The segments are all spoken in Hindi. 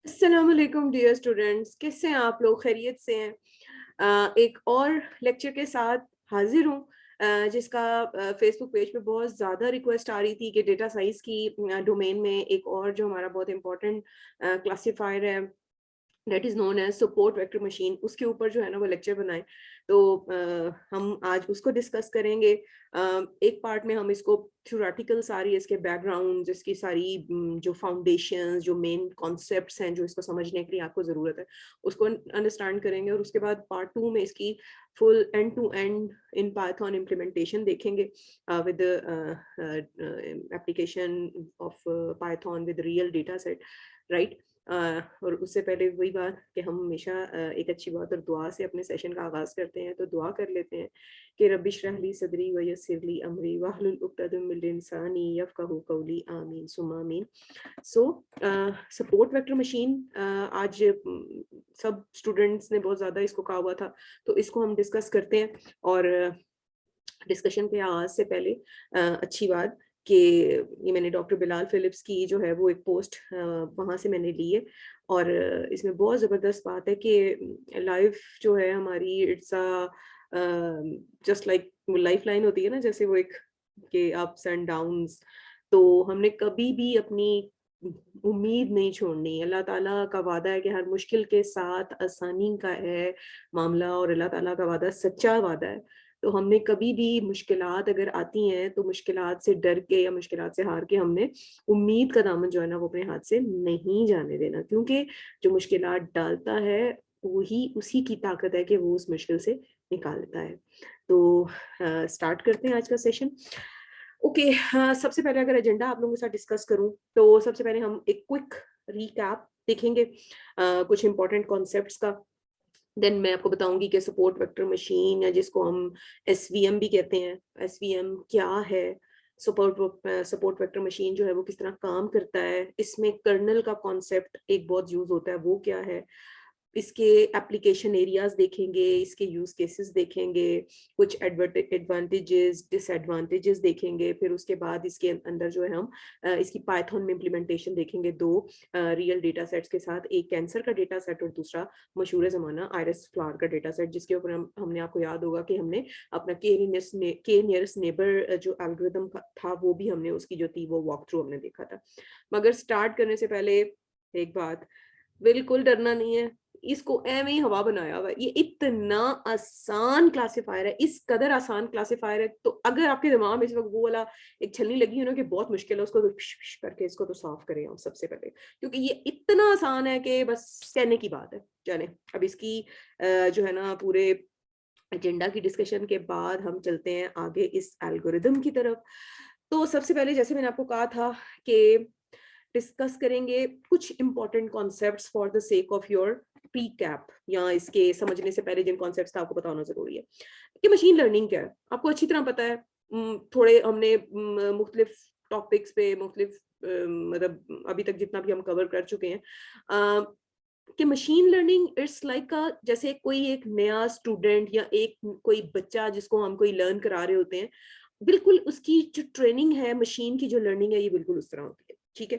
अस्सलाम वालेकुम डियर स्टूडेंट्स, कैसे हैं आप लोग? खैरियत से हैं? एक और लेक्चर के साथ हाजिर हूँ, जिसका फेसबुक पेज पे बहुत ज़्यादा रिक्वेस्ट आ रही थी कि डेटा साइंस की डोमेन में एक और जो हमारा बहुत इंपॉर्टेंट क्लासिफायर है, that is known as support vector machine, उसके ऊपर जो है ना वो लेक्चर बनाए। तो हम आज उसको डिस्कस करेंगे। एक पार्ट में हम इसको थ्योरेटिकल सारी इसके बैकग्राउंड, इसकी सारी जो फाउंडेशंस, जो मेन कॉन्सेप्ट्स हैं जो इसको समझने के लिए आपको ज़रूरत है, उसको अंडरस्टैंड करेंगे। और उसके बाद पार्ट 2 में इसकी full end to end in Python implementation देखेंगे with application of Python with real data set, right. और उससे पहले वही बात कि हम हमेशा एक अच्छी बात और दुआ से अपने सेशन का आगाज़ करते हैं, तो दुआ कर लेते हैं कि रब्बि इश्रह ली सदरी व यस्सिर ली अमरी वहलुल उक़्दतम मिन लिसानी यफ़क़हू क़ौली आमीन सुम्मा आमीन। सो सपोर्ट वेक्टर मशीन, आज सब स्टूडेंट्स ने बहुत ज़्यादा इसको कहा हुआ था, तो इसको हम डिस्कस करते हैं। और डिस्कशन के आगाज़ से पहले अच्छी बात कि ये मैंने डॉक्टर बिलाल फिलिप्स की जो है वो एक पोस्ट वहाँ से मैंने ली है। और इसमें बहुत ज़बरदस्त बात है कि लाइफ जो है हमारी, it's just like life line होती है ना, जैसे वो एक के अप्स एंड डाउन्स। तो हमने कभी भी अपनी उम्मीद नहीं छोड़नी। अल्लाह ताला का वादा है कि हर मुश्किल के साथ आसानी का है मामला, और अल्लाह ताला का वादा सच्चा वादा है। तो हमने कभी भी मुश्किलात अगर आती हैं तो मुश्किलात से डर के या मुश्किलात से हार के हमने उम्मीद का दामन जो है ना वो अपने हाथ से नहीं जाने देना, क्योंकि जो मुश्किलात डालता है वही उसी की ताकत है कि वो उस मुश्किल से निकालता है। तो स्टार्ट करते हैं आज का सेशन। ओके, सबसे पहले अगर एजेंडा आप लोगों के साथ डिस्कस करूं तो सबसे पहले हम एक क्विक रीकैप देखेंगे कुछ इंपॉर्टेंट कॉन्सेप्ट्स का। देन मैं आपको बताऊंगी कि सपोर्ट वेक्टर मशीन, या जिसको हम एसवीएम भी कहते हैं, एसवीएम क्या है, सपोर्ट वेक्टर मशीन जो है वो किस तरह काम करता है, इसमें कर्नल का कॉन्सेप्ट एक बहुत यूज होता है, वो क्या है, इसके एप्लीकेशन एरियाज देखेंगे, इसके यूज केसेस देखेंगे, कुछ एडवांटेजेस डिसएडवांटेजेस देखेंगे। फिर उसके बाद इसके अंदर जो है हम इसकी पाइथन में इम्प्लीमेंटेशन देखेंगे, दो रियल डेटा सेट्स के साथ, एक कैंसर का डेटा सेट और दूसरा मशहूर ज़माना आयरस फ्लावर का डेटा सेट, जिसके ऊपर हमने आपको याद होगा कि हमने अपना के नियरेस्ट नेबर जो एल्गोरिथम था वो भी हमने उसकी जो थी वो वॉक थ्रू हमने देखा था। मगर स्टार्ट करने से पहले एक बात, बिल्कुल डरना नहीं है। इसको ऐਵੇਂ ही हवा बनाया हुआ है। ये इतना आसान क्लासिफायर है, इस कदर आसान क्लासिफायर है। तो अगर आपके दिमाग में इस वक्त वो वाला एक छलनी लगी हो ना कि बहुत मुश्किल है, उसको तो करके इसको तो साफ करें हम सबसे पहले, क्योंकि ये इतना आसान है कि बस कहने की बात है। जाने अब इसकी जो है ना पूरे एजेंडा की डिस्कशन के बाद हम चलते हैं आगे इस एल्गोरिदम की तरफ। तो सबसे पहले जैसे मैंने आपको कहा था कि डिस्कस करेंगे कुछ important concepts for the sake of your pre cap, या इसके समझने से पहले जिन कॉन्सेप्ट्स का आपको पता होना जरूरी है कि मशीन लर्निंग क्या है, आपको अच्छी तरह पता है। थोड़े हमने मुख्तलिफ टॉपिक्स पे मुख्तलिफ मतलब अभी तक जितना भी हम कवर कर चुके हैं कि मशीन लर्निंग इट्स लाइक जैसे कोई एक नया स्टूडेंट या एक कोई बच्चा जिसको हम कोई लर्न करा रहे होते हैं, बिल्कुल उसकी जो ट्रेनिंग है, मशीन की जो लर्निंग है, ये बिल्कुल उस तरह होती है। ठीक है,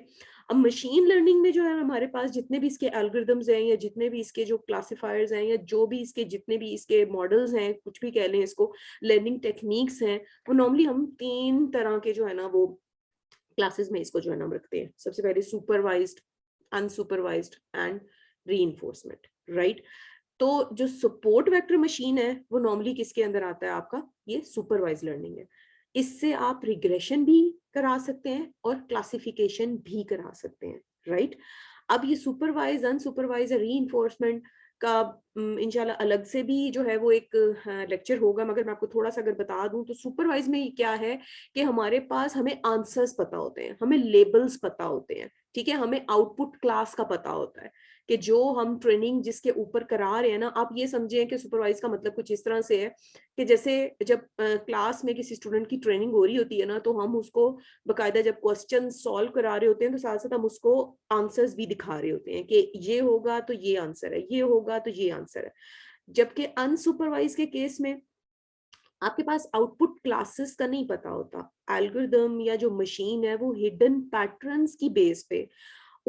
अब मशीन लर्निंग में जो है हमारे पास जितने भी इसके एल्गोरिदम्स हैं, या जितने भी इसके जो क्लासिफायर्स हैं, या जो भी इसके जितने भी इसके मॉडल्स हैं, कुछ भी कह लें इसको, लर्निंग टेक्निक्स हैं, वो नॉर्मली हम 3 तरह के जो है ना वो क्लासेस में इसको जो है ना हम रखते हैं। सबसे पहले supervised, unsupervised and reinforcement, right. तो जो सपोर्ट वेक्टर मशीन है वो नॉर्मली किसके अंदर आता है आपका, ये सुपरवाइज लर्निंग है। इससे आप रिग्रेशन भी करा सकते हैं और क्लासिफिकेशन भी करा सकते हैं, राइट। अब ये सुपरवाइज अनसुपरवाइज रीइंफोर्समेंट का इंशाल्लाह अलग से भी जो है वो एक लेक्चर होगा, मगर मैं आपको थोड़ा सा अगर बता दूं तो सुपरवाइज में ये क्या है कि हमारे पास हमें आंसर्स पता होते हैं, हमें लेबल्स पता होते हैं, ठीक है, हमें आउटपुट क्लास का पता होता है कि जो हम ट्रेनिंग जिसके ऊपर करा रहे हैं ना, आप ये समझें कि सुपरवाइज का मतलब कुछ इस तरह से है कि जैसे जब क्लास में किसी स्टूडेंट की ट्रेनिंग हो रही होती है ना, तो हम उसको बकायदा जब क्वेश्चन सॉल्व करा रहे होते हैं तो साथ साथ हम उसको आंसर्स भी दिखा रहे होते हैं कि ये होगा तो ये आंसर है, ये होगा तो ये आंसर है। जबकि अनसुपरवाइज के केस में आपके पास आउटपुट क्लासेस का नहीं पता होता, एल्गोरिदम या जो मशीन है वो हिडन पैटर्न्स की बेस पे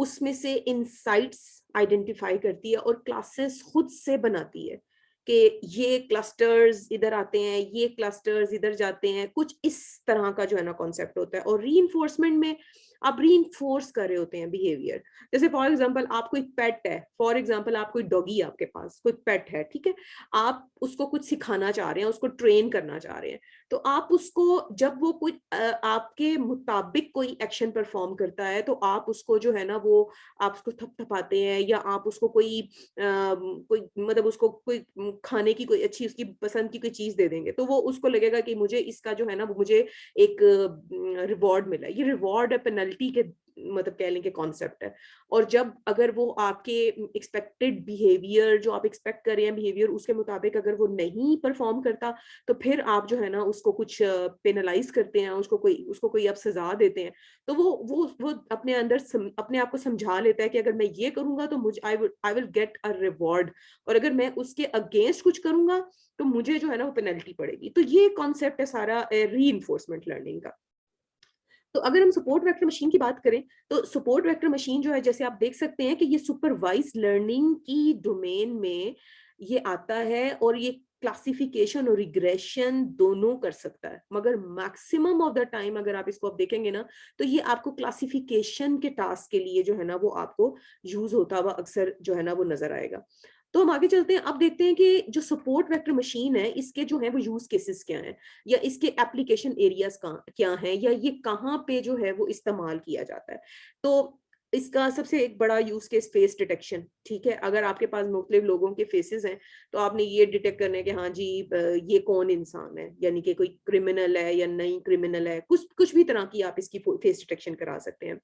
उसमें से इंसाइट्स आइडेंटिफाई करती है और क्लासेस खुद से बनाती है कि ये क्लस्टर्स इधर आते हैं, ये क्लस्टर्स इधर जाते हैं, कुछ इस तरह का जो है ना कॉन्सेप्ट होता है। और रीइंफोर्समेंट में आप रीइंफोर्स कर रहे होते हैं बिहेवियर। जैसे फॉर एग्जांपल आप कोई पेट है, फॉर एग्जांपल आप कोई डॉगी, आपके पास कोई पेट है, ठीक है, आप उसको कुछ सिखाना चाह रहे हैं, उसको ट्रेन करना चाह रहे हैं, तो आप उसको जब वो कोई आपके मुताबिक कोई एक्शन परफॉर्म करता है तो आप उसको जो है ना वो आप उसको थपथपाते हैं, या आप उसको कोई मतलब उसको कोई खाने की कोई अच्छी उसकी पसंद की कोई चीज दे देंगे, तो वो उसको लगेगा कि मुझे इसका जो है ना वो मुझे एक रिवॉर्ड मिला। ये रिवॉर्ड है पेनल्टी के मतलब कह लें कि कॉन्सेप्ट है। और जब अगर वो आपके एक्सपेक्टेड बिहेवियर जो आप एक्सपेक्ट कर रहे हैं बिहेवियर उसके मुताबिक अगर वो नहीं परफॉर्म करता, तो फिर आप जो है ना उसको कुछ पेनलाइज करते हैं, उसको कोई आप सजा देते हैं। तो वो अपने अंदर अपने आप को समझा लेता है कि अगर मैं ये करूंगा तो मुझे I will get a reward, और अगर मैं उसके अगेंस्ट कुछ करूंगा तो मुझे जो है ना वो पेनल्टी पड़ेगी। तो ये कॉन्सेप्ट है सारा री लर्निंग का। तो अगर हम सपोर्ट वेक्टर मशीन की बात करें, तो सपोर्ट वेक्टर मशीन जो है जैसे आप देख सकते हैं कि ये सुपरवाइज लर्निंग की डोमेन में ये आता है, और ये क्लासिफिकेशन और रिग्रेशन दोनों कर सकता है, मगर मैक्सिमम ऑफ द टाइम अगर आप इसको आप देखेंगे ना तो ये आपको क्लासिफिकेशन के टास्क के लिए जो है ना वो आपको यूज होता हुआ अक्सर जो है ना वो नजर आएगा। तो हम आगे चलते हैं, अब देखते हैं कि जो सपोर्ट वेक्टर मशीन है इसके जो है वो यूज केसेस क्या हैं, या इसके एप्लीकेशन एरियाज क्या हैं, या ये कहाँ पे जो है वो इस्तेमाल किया जाता है। तो इसका सबसे एक बड़ा यूज केस फेस डिटेक्शन, ठीक है, अगर आपके पास मुख्तलिफ लोगों के फेसेस हैं तो आपने ये डिटेक्ट करना है कि हाँ जी ये कौन इंसान है, यानी कि कोई क्रिमिनल है या नहीं क्रिमिनल है, कुछ कुछ भी तरह की आप इसकी फेस डिटेक्शन करा सकते हैं।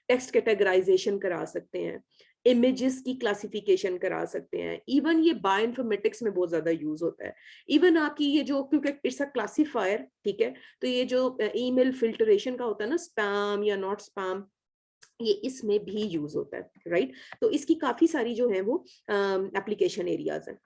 टेक्स्ट कैटेगराइजेशन करा सकते हैं, इमेजेस की क्लासिफिकेशन करा सकते हैं, इवन ये बायोइन्फॉर्मेटिक्स में बहुत ज्यादा यूज होता है। इवन आपकी ये जो, क्योंकि इट्स अ क्लासिफायर, ठीक है, तो ये जो ईमेल फिल्टरेशन का होता है ना, स्पैम या नॉट स्पैम, ये इसमें भी यूज होता है, राइट। तो इसकी काफी सारी जो है वो एप्लीकेशन एरियाज हैं।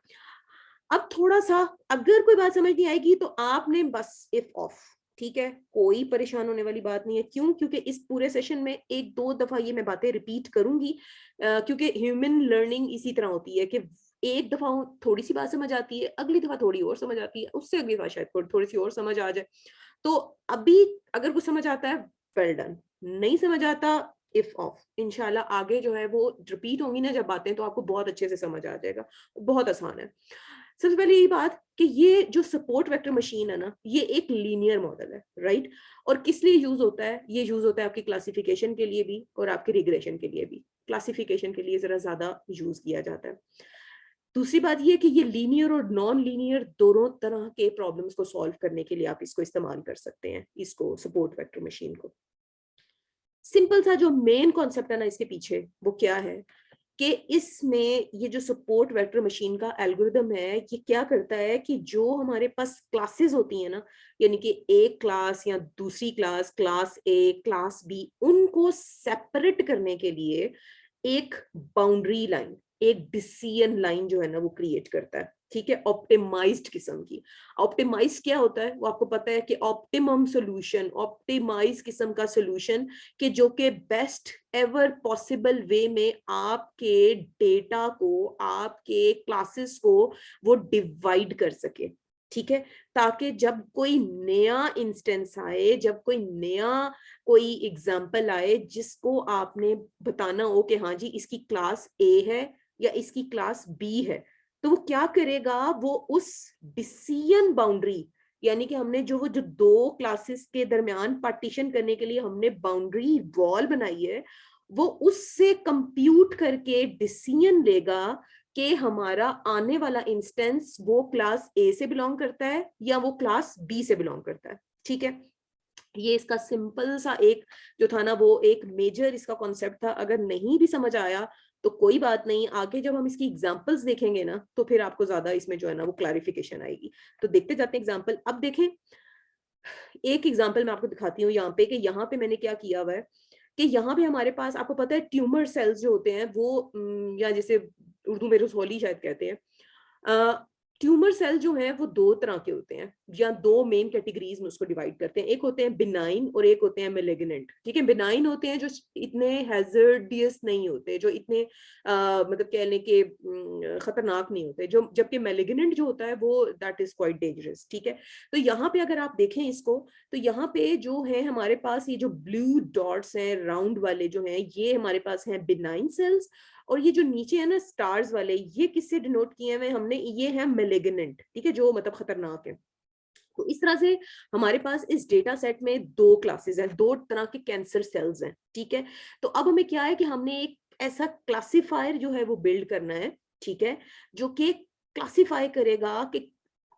अब थोड़ा सा अगर कोई बात समझ नहीं आएगी तो आपने बस इफ ऑफ, ठीक है, कोई परेशान होने वाली बात नहीं है। क्यों? क्योंकि इस पूरे सेशन में एक दो दफा ये मैं बातें रिपीट करूंगी, क्योंकि ह्यूमन लर्निंग इसी तरह होती है कि एक दफा थोड़ी सी बात समझ आती है, अगली दफा थोड़ी और समझ आती है, उससे अगली दफा शायद थोड़ी सी और समझ आ जाए। तो अभी अगर कुछ समझ आता है वेल डन, नहीं समझ आता इफ ऑफ, इंशाल्लाह आगे जो है वो रिपीट होंगी ना जब बातें तो आपको बहुत अच्छे से समझ आ जाएगा, बहुत आसान है। सबसे पहले यही बात कि ये जो सपोर्ट वेक्टर मशीन है ना ये एक लीनियर मॉडल है, राइट। और किस लिए यूज होता है? ये यूज होता है आपकी क्लासिफिकेशन के लिए भी और आपके रिग्रेशन के लिए भी। क्लासिफिकेशन के लिए जरा ज्यादा यूज किया जाता है। दूसरी बात ये कि ये लीनियर और नॉन लीनियर दोनों तरह के प्रॉब्लम्स को सॉल्व करने के लिए आप इसको इस्तेमाल कर सकते हैं, इसको सपोर्ट वेक्टर मशीन को। सिंपल सा जो मेन कॉन्सेप्ट है ना इसके पीछे वो क्या है कि इसमें ये जो सपोर्ट वेक्टर मशीन का एल्गोरिदम है ये क्या करता है कि जो हमारे पास क्लासेस होती हैं ना, यानी कि एक क्लास या दूसरी class, class A class B, उनको सेपरेट करने के लिए एक बाउंड्री लाइन, एक डिसीजन लाइन जो है ना वो क्रिएट करता है, ठीक है, ऑप्टिमाइज्ड किस्म की। ऑप्टिमाइज क्या होता है वो आपको पता है कि ऑप्टिमम सोल्यूशन, ऑप्टिमाइज किस्म का सोल्यूशन कि जो कि बेस्ट एवर पॉसिबल वे में आपके डेटा को, आपके क्लासेस को वो डिवाइड कर सके, ठीक है, ताकि जब कोई नया इंस्टेंस आए, जब कोई एग्जाम्पल आए जिसको आपने बताना हो कि हाँ जी इसकी क्लास ए है या इसकी क्लास बी है, तो वो क्या करेगा, वो उस डिसीजन बाउंड्री, यानी कि हमने जो दो क्लासेस के दरमियान पार्टीशन करने के लिए हमने बाउंड्री वॉल बनाई है, वो उससे कंप्यूट करके डिसीजन लेगा कि हमारा आने वाला इंस्टेंस वो क्लास ए से बिलोंग करता है या वो क्लास बी से बिलोंग करता है, ठीक है। ये इसका सिंपल सा एक जो था ना वो एक मेजर इसका कॉन्सेप्ट था। अगर नहीं भी समझ आया तो कोई बात नहीं, आगे जब हम इसकी एग्जांपल्स देखेंगे ना तो फिर आपको ज्यादा इसमें जो है ना वो क्लैरिफिकेशन आएगी। तो देखते जाते हैं एग्जांपल। अब देखें, एक एग्जांपल मैं आपको दिखाती हूँ यहाँ पे कि यहाँ पे मैंने क्या किया हुआ है कि यहाँ पे हमारे पास आपको पता है ट्यूमर सेल्स जो होते हैं वो या जैसे उर्दू में रसौली शायद कहते हैं, ट्यूमर सेल जो है वो दो तरह के होते हैं, या दो मेन कैटेगरीज में उसको डिवाइड करते हैं। एक होते हैं बिनाइन और एक होते हैं मेलिग्नेंट। ठीक है, बिनाइन होते हैं जो इतने हैजर्डियस नहीं होते, जो इतने मतलब कह लें कि खतरनाक नहीं होते, जो जबकि मेलिग्नेंट जो होता है वो दैट इज क्वाइट डेंजरस। ठीक है, तो यहाँ पे अगर आप देखें इसको, तो यहाँ पे जो है हमारे पास ये जो ब्लू डॉट्स हैं राउंड वाले जो हैं, ये हमारे पास हैं बिनाइन सेल्स, और ये जो नीचे है ना स्टार्स वाले, ये किससे डिनोट किए हुए हमने, ये है मेलिग्नेंट। ठीक है, जो मतलब खतरनाक है। तो इस तरह से हमारे पास इस डेटा सेट में दो क्लासेस हैं, दो तरह के कैंसर सेल्स हैं। ठीक है, तो अब हमें क्या है कि हमने एक ऐसा क्लासिफायर जो है वो बिल्ड करना है। ठीक है, जो कि क्लासिफाई करेगा कि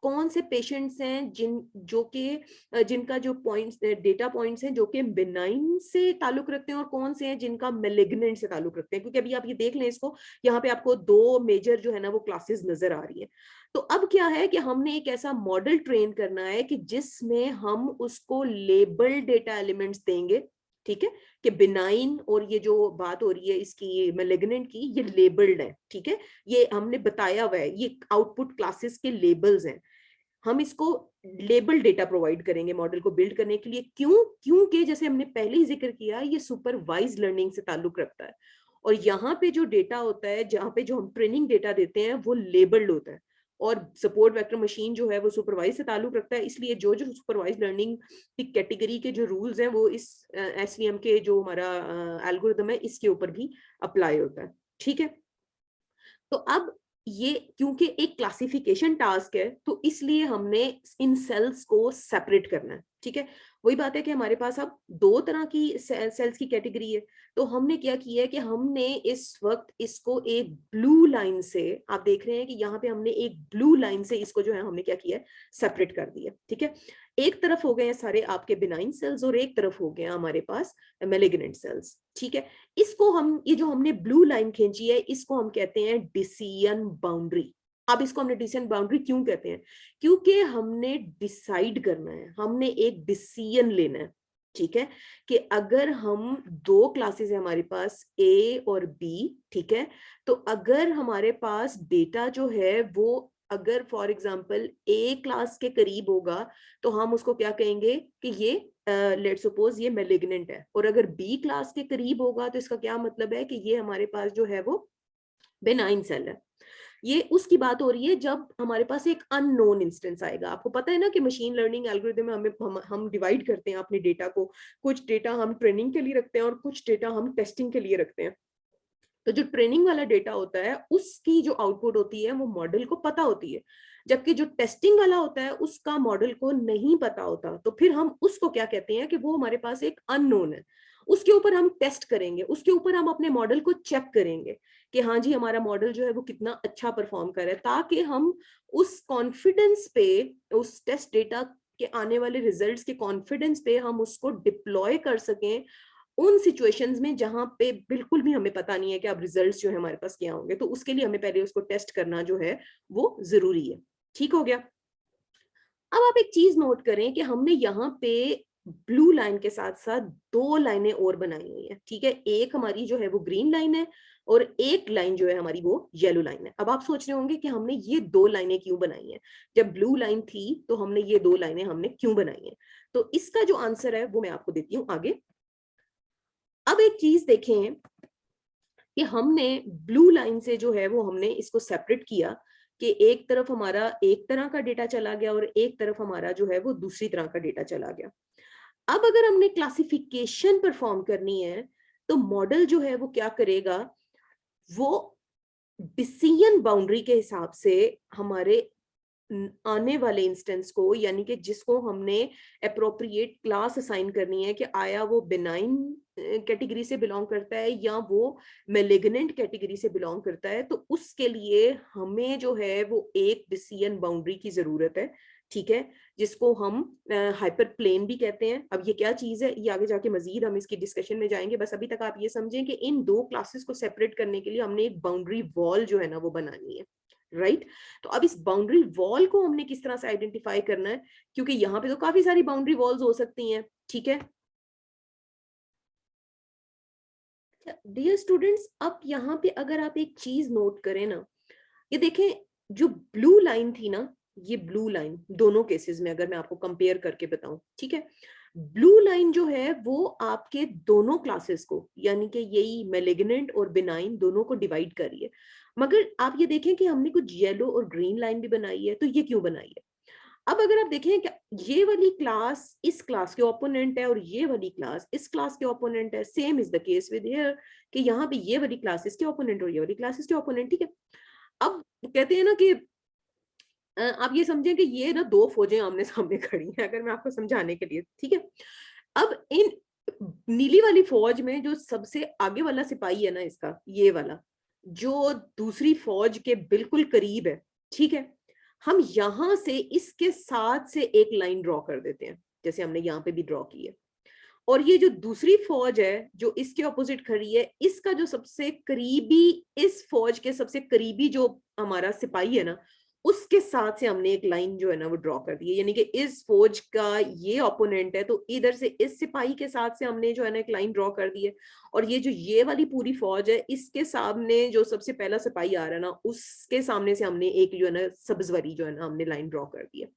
कौन से पेशेंट्स हैं जो कि जिनका जो पॉइंट्स डेटा पॉइंट्स हैं जो कि बिनाइन से ताल्लुक रखते हैं, और कौन से हैं जिनका मेलिग्नेंट से ताल्लुक रखते हैं। क्योंकि अभी आप ये देख लें इसको, यहाँ पे आपको दो मेजर जो है ना वो क्लासेस नजर आ रही है। तो अब क्या है कि हमने एक ऐसा मॉडल ट्रेन करना है कि जिसमें हम उसको लेबल डेटा एलिमेंट्स देंगे। ठीक है, कि बिनाइन और ये जो बात हो रही है इसकी मेलिग्नेंट की, ये लेबल्ड है। ठीक है, ये हमने बताया हुआ है, ये आउटपुट क्लासेस के लेबल्स हैं। हम इसको लेबल डेटा प्रोवाइड करेंगे मॉडल को बिल्ड करने के लिए। क्यों? क्योंकि जैसे हमने पहले ही जिक्र किया, ये सुपरवाइज लर्निंग से ताल्लुक रखता है, और यहाँ पे जो डेटा होता है, जहाँ पे जो हम ट्रेनिंग डेटा देते हैं, वो लेबल्ड होता है। और सपोर्ट वेक्टर मशीन जो है वो सुपरवाइज से ताल्लुक रखता है, इसलिए जो जो सुपरवाइज लर्निंग की कैटेगरी के जो रूल्स हैं वो इस एसवीएम के जो हमारा एल्गोरिदम है इसके ऊपर भी अप्लाई होता है। ठीक है, तो अब ये क्योंकि एक क्लासिफिकेशन टास्क है, तो इसलिए हमने इन सेल्स को सेपरेट करना है। ठीक है, वही बात है कि हमारे पास अब दो तरह की सेल्स की कैटेगरी है। तो हमने क्या किया है कि हमने इस वक्त इसको एक ब्लू लाइन से, आप देख रहे हैं कि यहाँ पे हमने एक ब्लू लाइन से इसको जो है हमने क्या किया है, सेपरेट कर दिया। ठीक है, एक तरफ हो गए सारे आपके बिनाइन सेल्स और एक तरफ हो गया हमारे पास मेलिग्नेंट सेल्स। ठीक है, इसको हम, ये जो हमने ब्लू लाइन खींची है, इसको हम कहते हैं डिसीजन बाउंड्री। अब इसको हमने डिसीजन बाउंड्री क्यों कहते हैं? क्योंकि हमने डिसाइड करना है, हमने एक डिसीजन लेना है। ठीक है, कि अगर हम दो क्लासेस है हमारे पास ए और बी, ठीक है, तो अगर हमारे पास डेटा जो है वो अगर फॉर एग्जांपल ए क्लास के करीब होगा, तो हम उसको क्या कहेंगे कि ये लेट्स सपोज ये मेलिग्नेंट है। और अगर बी क्लास के करीब होगा तो इसका क्या मतलब है कि ये हमारे पास जो है वो बेनाइन सेल है। ये उसकी बात हो रही है जब हमारे पास एक अननोन इंस्टेंस आएगा। आपको पता है ना कि मशीन लर्निंग एल्गोरिथम में हम डिवाइड करते हैं अपने डेटा को, कुछ डेटा हम ट्रेनिंग के लिए रखते हैं और कुछ डेटा हम टेस्टिंग के लिए रखते हैं। तो जो ट्रेनिंग वाला डेटा होता है उसकी जो आउटपुट होती है वो मॉडल को पता होती है, जबकि जो टेस्टिंग वाला होता है उसका मॉडल को नहीं पता होता। तो फिर हम उसको क्या कहते हैं कि वो हमारे पास एक अननोन है, उसके ऊपर हम टेस्ट करेंगे, उसके ऊपर हम अपने मॉडल को चेक करेंगे कि हाँ जी हमारा मॉडल जो है वो कितना अच्छा परफॉर्म कर रहा है, ताकि हम उस कॉन्फिडेंस पे, उस टेस्ट डेटा के आने वाले रिजल्ट्स के कॉन्फिडेंस पे हम उसको डिप्लॉय कर सकें उन सिचुएशंस में जहां पे बिल्कुल भी हमें पता नहीं है कि अब रिजल्ट्स जो है हमारे पास क्या होंगे। तो उसके लिए हमें पहले उसको टेस्ट करना जो है वो जरूरी है। ठीक हो गया? अब आप एक चीज नोट करें कि हमने यहाँ पे ब्लू लाइन के साथ साथ दो लाइनें और बनाई हुई है। ठीक है, एक हमारी जो है वो ग्रीन लाइन है और एक लाइन जो है हमारी वो येलो लाइन है। अब आप सोच रहे होंगे कि हमने ये दो लाइनें क्यों बनाई हैं, जब ब्लू लाइन थी तो हमने ये दो लाइनें हमने क्यों बनाई हैं? तो इसका जो आंसर है वो मैं आपको देती हूँ आगे। अब एक चीज देखें कि हमने ब्लू लाइन से जो है वो हमने इसको सेपरेट किया कि एक तरफ हमारा एक तरह का डेटा चला गया और एक तरफ हमारा जो है वो दूसरी तरह का डेटा चला गया। अब अगर हमने क्लासिफिकेशन परफॉर्म करनी है, तो मॉडल जो है वो क्या करेगा, वो डिसीजन बाउंड्री के हिसाब से हमारे आने वाले इंस्टेंस को, यानी कि जिसको हमने अप्रोप्रिएट क्लास असाइन करनी है कि आया वो बिनाइन कैटेगरी से बिलोंग करता है या वो मेलिग्नेंट कैटेगरी से बिलोंग करता है, तो उसके लिए हमें जो है वो एक डिसीजन बाउंड्री की जरूरत है। ठीक है, जिसको हम हाइपर प्लेन भी कहते हैं। अब ये क्या चीज है, ये आगे जाके मजीद हम इसकी डिस्कशन में जाएंगे। बस अभी तक आप ये समझें कि इन दो क्लासेस को सेपरेट करने के लिए हमने एक बाउंड्री वॉल जो है ना वो बनानी है। राइट, तो अब इस बाउंड्री वॉल को हमने किस तरह से आइडेंटिफाई करना है, क्योंकि यहाँ पे तो काफी सारी बाउंड्री वॉल्स हो सकती हैं। ठीक है डियर स्टूडेंट्स, अब यहाँ पे अगर आप एक चीज नोट करें ना, ये देखें जो ब्लू लाइन थी ना, ये ब्लू लाइन दोनों केसेस में अगर मैं आपको कंपेयर करके बताऊं, ठीक है, ब्लू लाइन जो है वो आपके दोनों क्लासेस को, यानी कि यही मैलिग्नेंट और बिनाइन दोनों को डिवाइड कर रही है। मगर आप ये देखें कि हमने कुछ येलो और ग्रीन लाइन भी बनाई है, तो ये क्यों बनाई है? अब अगर आप देखें कि ये वाली क्लास इस क्लास के ओपोनेंट है और ये वाली क्लास इस क्लास के ओपोनेंट है, same is the case with here कि यहाँ पे ये वाली क्लास इसके ओपोनेंट और ये वाली क्लास इसके ओपोनेंट, ठीक है। अब कहते हैं ना कि आप ये समझें कि ये ना दो फौजें आमने सामने खड़ी हैं, अगर मैं आपको समझाने के लिए, ठीक है। अब इन नीली वाली फौज में जो सबसे आगे वाला सिपाही है ना, इसका ये वाला जो दूसरी फौज के बिल्कुल करीब है, ठीक है, हम यहां से इसके साथ से एक लाइन ड्रॉ कर देते हैं, जैसे हमने यहाँ पे भी ड्रॉ की है। और ये जो दूसरी फौज है जो इसके ऑपोजिट खड़ी है, इसका जो सबसे करीबी, इस फौज के सबसे करीबी जो हमारा सिपाही है ना, उसके साथ से हमने एक लाइन जो है ना वो ड्रॉ कर दी है। यानी कि इस फौज का ये ओपोनेंट है, तो इधर से इस सिपाही के साथ से हमने जो है ना एक लाइन ड्रॉ कर दी है। और ये जो ये वाली पूरी फौज है, इसके सामने जो सबसे पहला सिपाही आ रहा है ना, उसके सामने से हमने एक जो है ना सब्ज वाली जो है ना हमने लाइन ड्रॉ कर दी है।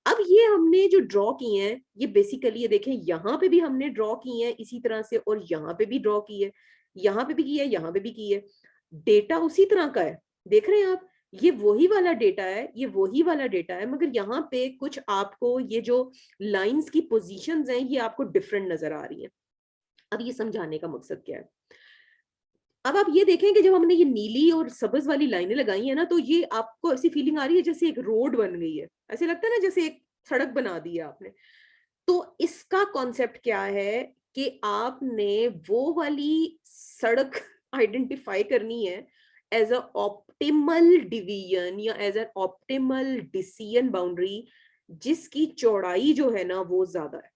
अब ये हमने जो ड्रॉ की हैं, ये बेसिकली ये देखें, यहाँ पे भी हमने ड्रॉ की है इसी तरह से, और यहाँ पे भी ड्रॉ की है, यहाँ पे भी की है, यहाँ पे भी की है। डेटा उसी तरह का है, देख रहे हैं आप, ये वही वाला डेटा है, ये वही वाला डेटा है, मगर यहाँ पे कुछ आपको ये जो लाइंस की पोजीशंस हैं ये आपको डिफरेंट नजर आ रही हैं। अब ये समझाने का मकसद क्या है? अब आप ये देखें कि जब हमने ये नीली और सब्ज वाली लाइनें लगाई है ना, तो ये आपको ऐसी फीलिंग आ रही है जैसे एक रोड बन गई है, ऐसे लगता है ना जैसे एक सड़क बना दी है आपने। तो इसका कॉन्सेप्ट क्या है कि आपने वो वाली सड़क आइडेंटिफाई करनी है एज अ ऑप्टिमल डिवीजन या as an optimal decision boundary, जिसकी चौड़ाई जो है ना वो ज्यादा है,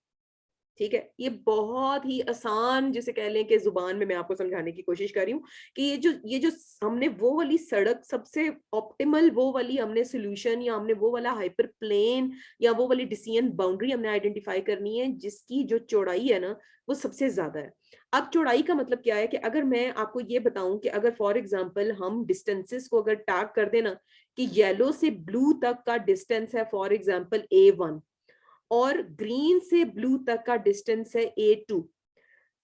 ठीक है। ये बहुत ही आसान जिसे कह लें कि जुबान में मैं आपको समझाने की कोशिश कर रही हूँ कि ये जो हमने वो वाली सड़क सबसे ऑप्टिमल, वो वाली हमने सोल्यूशन या हमने वो वाला हाइपर प्लेन या वो वाली डिसीजन बाउंड्री हमने आइडेंटिफाई करनी है जिसकी जो चौड़ाई है ना वो सबसे ज्यादा है। अब चौड़ाई का मतलब क्या है कि अगर मैं आपको ये बताऊं कि अगर फॉर एग्जाम्पल हम डिस्टेंसेस को अगर टैग कर देना कि येलो से ब्लू तक का डिस्टेंस है फॉर एग्जाम्पल A1 और ग्रीन से ब्लू तक का डिस्टेंस है A2,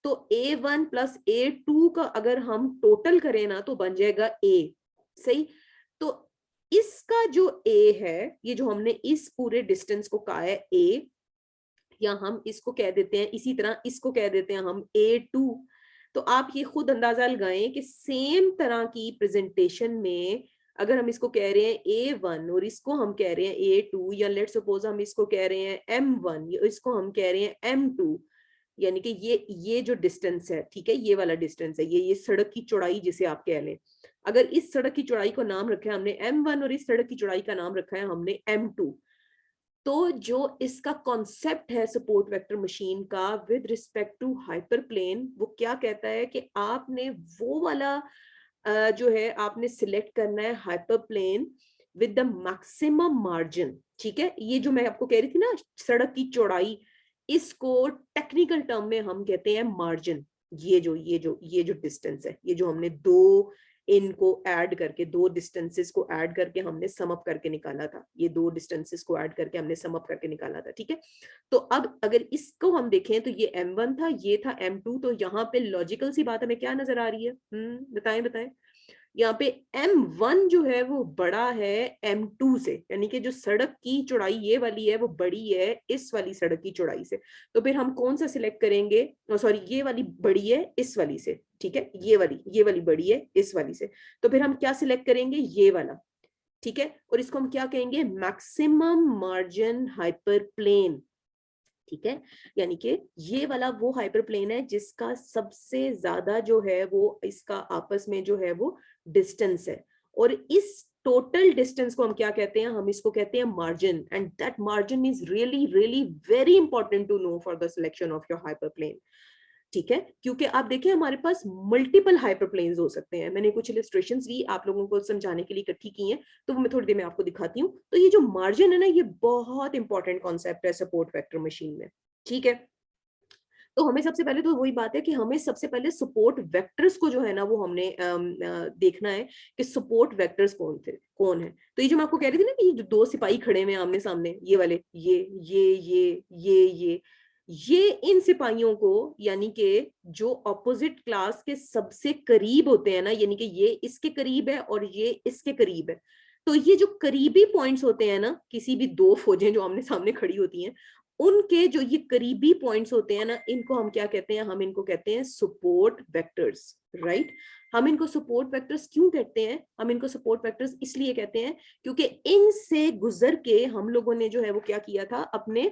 तो A1 प्लस A2 का अगर हम टोटल करें ना तो बन जाएगा A, सही। तो इसका जो A है, ये जो हमने इस पूरे डिस्टेंस को कहा है A, या हम इसको कह देते हैं, इसी तरह इसको कह देते हैं हम A2। तो आप ये खुद अंदाजा लगाएं कि सेम तरह की प्रेजेंटेशन में अगर हम इसको कह रहे हैं A1 और इसको हम कह रहे हैं A2, या लेट सपोज हम इसको कह रहे हैं M1 या इसको हम कह रहे हैं M2, यानी कि ये जो डिस्टेंस है, ठीक है, ये वाला डिस्टेंस है, ये सड़क की चौड़ाई जिसे आप कह लें। अगर इस सड़क की चौड़ाई को नाम रखा है हमने M1 और इस सड़क की चौड़ाई का नाम रखा है हमने M2, तो जो इसका कॉन्सेप्ट है सपोर्ट वेक्टर मशीन का with respect to hyper plane, वो क्या कहता है कि आपने वो वाला जो है आपने सिलेक्ट करना है hyper plane with the maximum margin, ठीक है। ये जो मैं आपको कह रही थी ना सड़क की चौड़ाई, इसको टेक्निकल टर्म में हम कहते हैं मार्जिन। ये जो डिस्टेंस है, ये जो हमने दो इनको ऐड करके, दो डिस्टेंसेस को ऐड करके हमने सम अप करके निकाला था, ये दो डिस्टेंसेस को ऐड करके हमने सम अप करके निकाला था, ठीक है। तो अब अगर इसको हम देखें तो ये M1 था, ये था M2, तो यहाँ पे लॉजिकल सी बात हमें क्या नजर आ रही है? बताएं बताएं। यहाँ पे M1 जो है वो बड़ा है M2 से, यानी कि जो सड़क की चौड़ाई ये वाली है वो बड़ी है इस वाली सड़क की चौड़ाई से। तो फिर हम कौन सा सिलेक्ट करेंगे? सॉरी, ये वाली बड़ी है इस वाली से, ठीक है, ये वाली बड़ी है इस वाली से। तो फिर हम क्या सिलेक्ट करेंगे? ये वाला, ठीक है। और इसको हम क्या कहेंगे? मैक्सिमम मार्जिन हाइपर प्लेन, ठीक है। यानी कि ये वाला वो हाइपर प्लेन है जिसका सबसे ज्यादा जो है वो इसका आपस में जो है वो डिस्टेंस है, और इस टोटल डिस्टेंस को हम क्या कहते हैं? हम इसको कहते हैं margin, and that margin is really really very important to know for the selection of your hyper plane, ठीक है। क्योंकि आप देखिए हमारे पास मल्टीपल हाइपरप्लेन्स हो सकते हैं, मैंने कुछ इलस्ट्रेशंस भी आप लोगों को समझाने के लिए इकट्ठी की हैं, तो वो मैं थोड़ी देर में आपको दिखाती हूँ। तो ये जो मार्जिन है ना, ये बहुत इंपॉर्टेंट कॉन्सेप्ट है सपोर्ट वेक्टर मशीन में, ठीक है। तो हमें सबसे पहले तो वही बात है कि हमें सबसे पहले सपोर्ट वेक्टर्स को जो है ना वो हमने देखना है कि सपोर्ट वेक्टर्स कौन है। तो ये जो मैं आपको कह रही थी ना कि ये जो दो सिपाही खड़े हुए आमने सामने, ये वाले, ये इन सिपाहियों को, यानी कि जो ऑपोजिट क्लास के सबसे करीब होते हैं ना, यानी कि ये इसके करीब है और ये इसके करीब है, तो ये जो करीबी पॉइंट्स होते हैं ना, किसी भी दो फौजें जो आमने सामने खड़ी होती हैं, उनके जो ये करीबी पॉइंट्स होते हैं ना, इनको हम क्या कहते हैं, हम इनको कहते हैं सपोर्ट वेक्टर्स, राइट। हम इनको सपोर्ट वेक्टर्स क्यों कहते हैं, हम इनको सपोर्ट वेक्टर्स इसलिए कहते हैं क्योंकि इनसे गुजर के हम लोगों ने जो है वो क्या किया था, अपने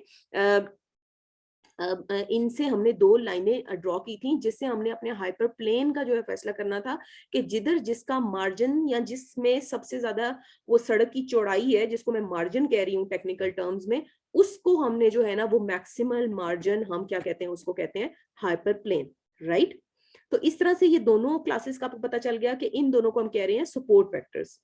इनसे हमने दो लाइनें ड्रॉ की थी, जिससे हमने अपने हाइपर प्लेन का जो है फैसला करना था कि जिधर जिसका मार्जिन, या जिसमें सबसे ज्यादा वो सड़क की चौड़ाई है, जिसको मैं मार्जिन कह रही हूँ टेक्निकल टर्म्स में, उसको हमने जो है ना वो मैक्सिमल मार्जिन हम क्या कहते हैं, उसको कहते हैं हाइपर प्लेन, राइट। तो इस तरह से ये दोनों क्लासेस का आपको पता चल गया कि इन दोनों को हम कह रहे हैं सपोर्ट वेक्टर्स।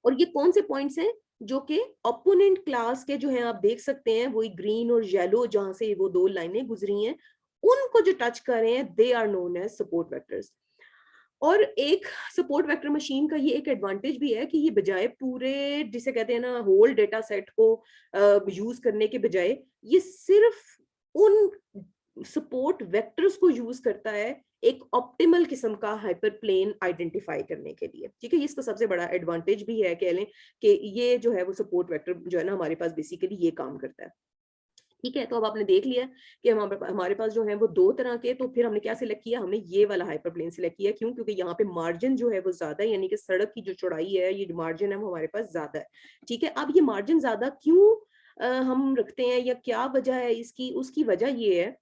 और ये कौन से पॉइंट्स हैं जो कि ओपोनेंट क्लास के जो है आप देख सकते हैं, वही ग्रीन और येलो जहां से वो दो लाइनें गुजरी हैं, उनको जो टच कर रहे हैं, they are known as support vectors. और एक सपोर्ट वेक्टर मशीन का ये एक एडवांटेज भी है कि ये बजाय पूरे जिसे कहते हैं ना होल डेटा सेट को यूज करने के बजाय, ये सिर्फ उन सपोर्ट वेक्टर्स को यूज करता है एक ऑप्टिमल किस्म का हाइपर प्लेन आइडेंटिफाई करने के लिए, ठीक है। ये इसका सबसे बड़ा एडवांटेज भी है, कह लें कि ये जो है वो सपोर्ट वेक्टर जो है ना हमारे पास बेसिकली ये काम करता है, ठीक है। तो अब आपने देख लिया कि हमारे पास जो है वो दो तरह के, तो फिर हमने क्या सिलेक्ट किया, हमने ये वाला हाइपर प्लेन सिलेक्ट किया, क्यों, क्योंकि यहाँ पे मार्जिन जो है वो ज्यादा है, यानी कि सड़क की जो चौड़ाई है, ये मार्जिन है वो हमारे पास ज्यादा है, ठीक है। अब ये मार्जिन ज्यादा क्यों हम रखते हैं, या क्या वजह है इसकी, उसकी वजह ये है,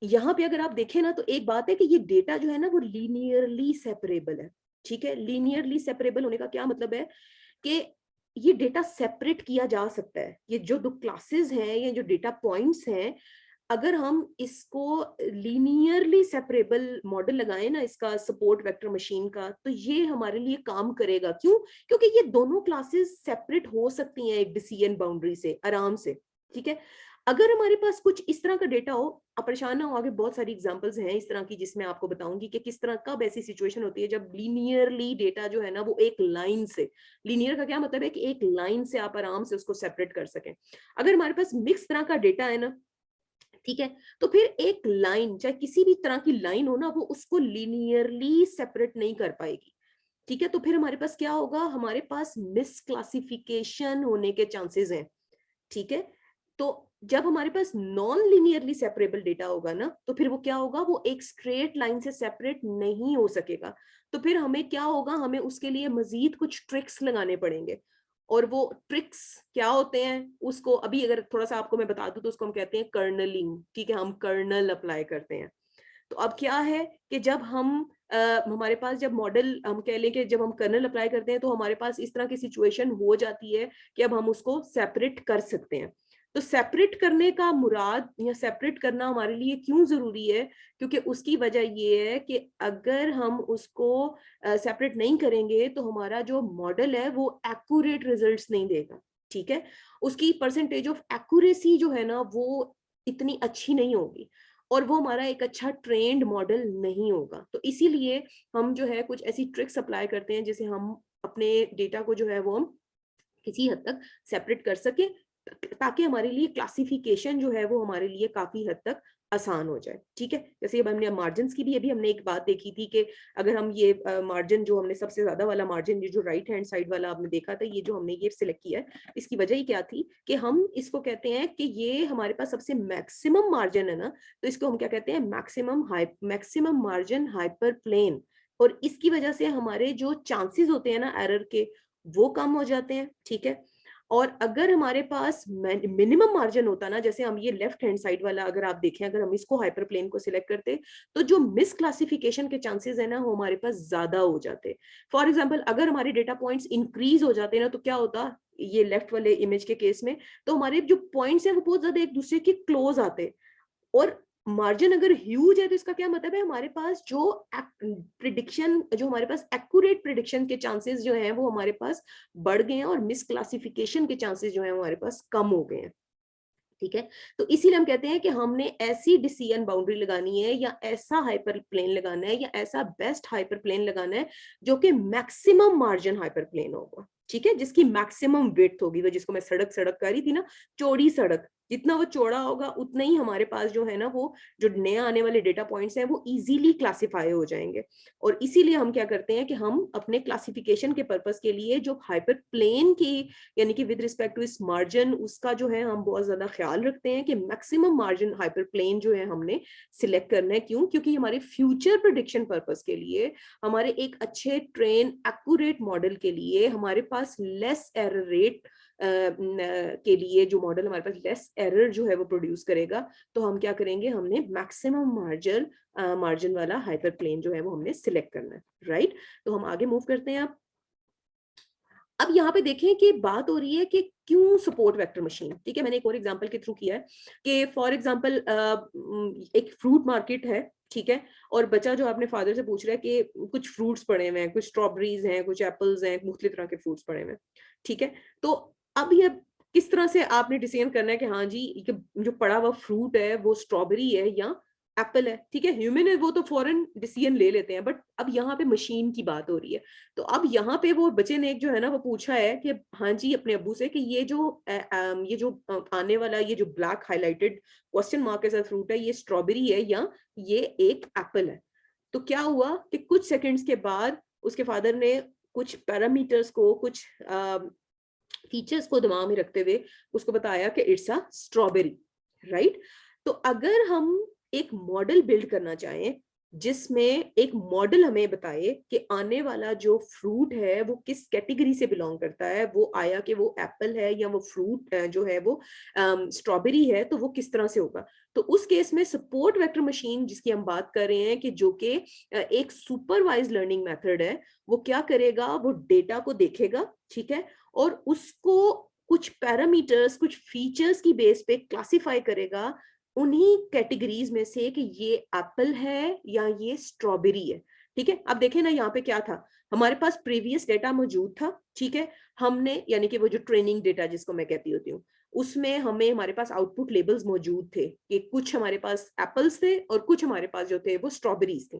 यहाँ पे अगर आप देखें ना, तो एक बात है कि ये डेटा जो है ना वो लीनियरली सेपरेबल है, ठीक है। लीनियरली सेपरेबल होने का क्या मतलब है कि ये डेटा सेपरेट किया जा सकता है। ये जो दो क्लासेस हैं, ये जो डेटा पॉइंट्स हैं, अगर हम इसको लीनियरली सेपरेबल मॉडल लगाएं ना इसका, सपोर्ट वेक्टर मशीन का, तो ये हमारे लिए काम करेगा। क्यों, क्योंकि ये दोनों क्लासेस सेपरेट हो सकती हैं एक डिसीजन बाउंड्री से आराम से, ठीक है। अगर हमारे पास कुछ इस तरह का डेटा हो, आप परेशान ना हो, आगे बहुत सारी एग्जांपल्स हैं इस तरह की जिसमें आपको बताऊंगी कि किस तरह कब ऐसी सिचुएशन होती है जब लीनियरली डेटा जो है ना वो एक लाइन से, लीनियर का क्या मतलब है कि एक लाइन से आप आराम से उसको सेपरेट कर सकें। अगर हमारे पास मिक्स तरह का डेटा है ना, ठीक है, तो फिर एक लाइन, चाहे किसी भी तरह की लाइन हो ना, वो उसको लीनियरली सेपरेट नहीं कर पाएगी, ठीक है। तो फिर हमारे पास क्या होगा, हमारे पास मिसक्लासिफिकेशन होने के चांसेस हैं, ठीक है। तो जब हमारे पास नॉन लीनियरली सेपरेबल डेटा होगा ना, तो फिर वो क्या होगा, वो एक स्ट्रेट लाइन से सेपरेट नहीं हो सकेगा। तो फिर हमें क्या होगा, हमें उसके लिए मजीद कुछ ट्रिक्स लगाने पड़ेंगे। और वो ट्रिक्स क्या होते हैं, उसको अभी अगर थोड़ा सा आपको मैं बता दूं, तो उसको हम कहते हैं कर्नलिंग, ठीक है। हम कर्नल अप्लाई करते हैं। तो अब क्या है कि जब हम हमारे पास जब मॉडल, हम कह लें कि जब हम कर्नल अप्लाई करते हैं, तो हमारे पास इस तरह की सिचुएशन हो जाती है कि अब हम उसको सेपरेट कर सकते हैं। तो सेपरेट करने का मुराद, या सेपरेट करना हमारे लिए क्यों जरूरी है, क्योंकि उसकी वजह ये है कि अगर हम उसको सेपरेट नहीं करेंगे, तो हमारा जो मॉडल है वो एक्यूरेट रिजल्ट्स नहीं देगा, ठीक है। उसकी परसेंटेज ऑफ एक्यूरेसी जो है ना वो इतनी अच्छी नहीं होगी, और वो हमारा एक अच्छा ट्रेंड मॉडल नहीं होगा। तो इसीलिए हम जो है कुछ ऐसी ट्रिक्स अप्लाई करते हैं जिसे हम अपने डेटा को जो है वो हम किसी हद तक सेपरेट कर सके, ताकि हमारे लिए क्लासिफिकेशन जो है वो हमारे लिए काफी हद तक आसान हो जाए, ठीक है। जैसे अब हमने मार्जिन की भी अभी हमने एक बात देखी थी कि अगर हम ये मार्जिन जो हमने सबसे ज्यादा वाला मार्जिन, ये जो राइट हैंड साइड वाला आपने देखा था, ये जो हमने ये सिलेक्ट किया है, इसकी वजह ही क्या थी कि हम इसको कहते हैं कि ये हमारे पास सबसे मैक्सिमम मार्जिन है ना, तो इसको हम क्या कहते हैं, मैक्सिमम मार्जिन हाइपर प्लेन। और इसकी वजह से हमारे जो चांसेस होते हैं ना एरर के, वो कम हो जाते हैं, ठीक है। और अगर हमारे पास मिनिमम मार्जिन होता ना, जैसे हम ये लेफ्ट हैंड साइड वाला अगर आप देखें, अगर हम इसको हाइपर प्लेन को सिलेक्ट करते, तो जो मिस क्लासिफिकेशन के चांसेस है ना वो हमारे पास ज्यादा हो जाते। फॉर एग्जाम्पल, अगर हमारे डेटा पॉइंट्स इंक्रीज हो जाते ना, तो क्या होता, ये लेफ्ट वाले इमेज के केस में, तो हमारे जो पॉइंट्स हैं वो बहुत ज्यादा एक दूसरे के क्लोज आते। और मार्जिन अगर ह्यूज है, तो इसका क्या मतलब है, हमारे पास जो प्रिडिक्शन, जो हमारे पास एक्यूरेट प्रिडिक्शन के चांसेस जो हैं वो हमारे पास बढ़ गए हैं, और मिस क्लासिफिकेशन के चांसेस जो हैं हमारे पास कम हो गए हैं, ठीक है। तो इसीलिए हम कहते हैं कि हमने ऐसी डिसीजन बाउंड्री लगानी है या ऐसा हाइपर प्लेन लगाना है या ऐसा बेस्ट हाइपर प्लेन लगाना है जो कि मैक्सिमम मार्जिन हाइपर प्लेन होगा, ठीक है, जिसकी मैक्सिमम विड्थ होगी। वो जिसको मैं सड़क सड़क कर रही थी ना, चौड़ी सड़क, जितना वो चौड़ा होगा उतना ही हमारे पास जो है ना, वो जो नया आने वाले डेटा पॉइंट्स हैं वो इजीली क्लासिफाई हो जाएंगे। और इसीलिए हम क्या करते हैं कि हम अपने क्लासिफिकेशन के पर्पस के लिए जो हाइपर प्लेन की, यानी कि विद रिस्पेक्ट टू इस मार्जिन, उसका जो है हम बहुत ज्यादा ख्याल रखते हैं कि मैक्सिमम मार्जिन हाइपर प्लेन जो है हमने सिलेक्ट करना है। क्यों? क्योंकि हमारे फ्यूचर प्रिडिक्शन पर्पस के लिए, हमारे एक अच्छे ट्रेन एक्यूरेट मॉडल के लिए, हमारे पास लेस एरर रेट के लिए, जो मॉडल हमारे पास लेस एरर जो है वो प्रोड्यूस करेगा, तो हम क्या करेंगे, हमने मैक्सिमम मार्जिन वाला हाइपर प्लेन जो है वो हमने सिलेक्ट करना है, राइट। तो हम आगे मूव करते हैं। अब यहाँ पे देखें कि बात हो रही है कि क्यों सपोर्ट वेक्टर मशीन, ठीक है। मैंने एक और एग्जांपल के थ्रू किया है कि फॉर एग्जांपल एक फ्रूट मार्केट है, ठीक है, और बच्चा जो अपने फादर से पूछ रहा है कि कुछ फ्रूट्स पड़े हुए हैं, कुछ स्ट्रॉबेरीज हैं, कुछ एप्पल्स हैं, मुख्तलिफ तरह के फ्रूट्स पड़े हुए हैं, ठीक है। तो अब ये किस तरह से आपने डिसीजन करना है कि हाँ जी, ये जो पड़ा हुआ फ्रूट है वो स्ट्रॉबेरी है या एप्पल है, ठीक है। ह्यूमन है वो तो फौरन डिसीजन ले लेते हैं, बट अब यहाँ पे मशीन की बात हो रही है। तो अब यहाँ पे वो बच्चे ने एक जो है ना वो पूछा है कि हाँ जी अपने अब्बू से कि आने वाला ये जो ब्लैक हाईलाइटेड क्वेश्चन मार्क के साथ फ्रूट है, ये स्ट्रॉबेरी है या ये एक एप्पल है। तो क्या हुआ कि कुछ सेकंड्स के बाद उसके फादर ने कुछ पैरामीटर्स को, कुछ फीचर्स को दिमाग में रखते हुए उसको बताया कि इट्स अ स्ट्रॉबेरी, राइट। तो अगर हम एक मॉडल बिल्ड करना चाहें जिसमें एक मॉडल हमें बताए कि आने वाला जो फ्रूट है वो किस कैटेगरी से बिलोंग करता है, वो आया कि वो एप्पल है या वो फ्रूट जो है वो स्ट्रॉबेरी है, तो वो किस तरह से होगा। तो उस केस में सपोर्ट वेक्टर मशीन जिसकी हम बात कर रहे हैं कि जो कि एक सुपरवाइज लर्निंग मेथड है, वो क्या करेगा, वो डेटा को देखेगा, ठीक है, और उसको कुछ पैरामीटर्स, कुछ फीचर्स की बेस पे क्लासिफाई करेगा उन्हीं कैटेगरीज में से कि ये एप्पल है या ये स्ट्रॉबेरी है, ठीक है। अब देखें ना, यहाँ पे क्या था, हमारे पास प्रीवियस डेटा मौजूद था, ठीक है। हमने, यानी कि वो जो ट्रेनिंग डेटा जिसको मैं कहती होती हूँ, उसमें हमारे पास आउटपुट लेबल्स मौजूद थे कि कुछ हमारे पास एप्पल्स थे और कुछ हमारे पास जो थे वो स्ट्रॉबेरीज थे।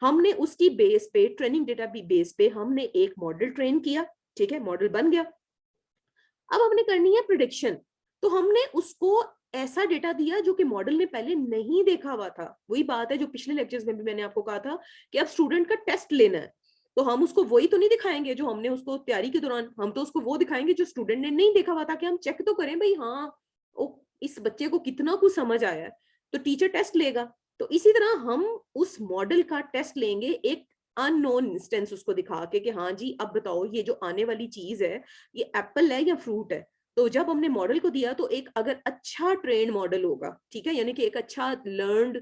हमने उसकी बेस पे, ट्रेनिंग डेटा भी बेस पे हमने एक मॉडल ट्रेन किया, ठीक है, मॉडल बन गया। अब हमने करनी है प्रिडिक्शन। तो हमने उसको ऐसा डेटा दिया जो कि मॉडल ने पहले नहीं देखा हुआ था। वही बात है जो पिछले लेक्चर्स में भी मैंने आपको कहा था कि अब स्टूडेंट का टेस्ट लेना है, तो हम उसको वही तो नहीं दिखाएंगे जो हमने उसको तैयारी के दौरान, हम तो उसको वो दिखाएंगे जो स्टूडेंट ने नहीं देखा हुआ, ताकि हम चेक तो करें भाई, हाँ ओ, इस बच्चे को कितना कुछ समझ आया है, तो टीचर टेस्ट लेगा। तो इसी तरह हम उस मॉडल का टेस्ट लेंगे एक अननोन इंस्टेंस उसको दिखा के कि हाँ जी अब बताओ ये जो आने वाली चीज है ये एप्पल है या फ्रूट है। तो जब हमने मॉडल को दिया तो एक अगर अच्छा ट्रेन मॉडल होगा, ठीक है, यानी कि एक अच्छा लर्नड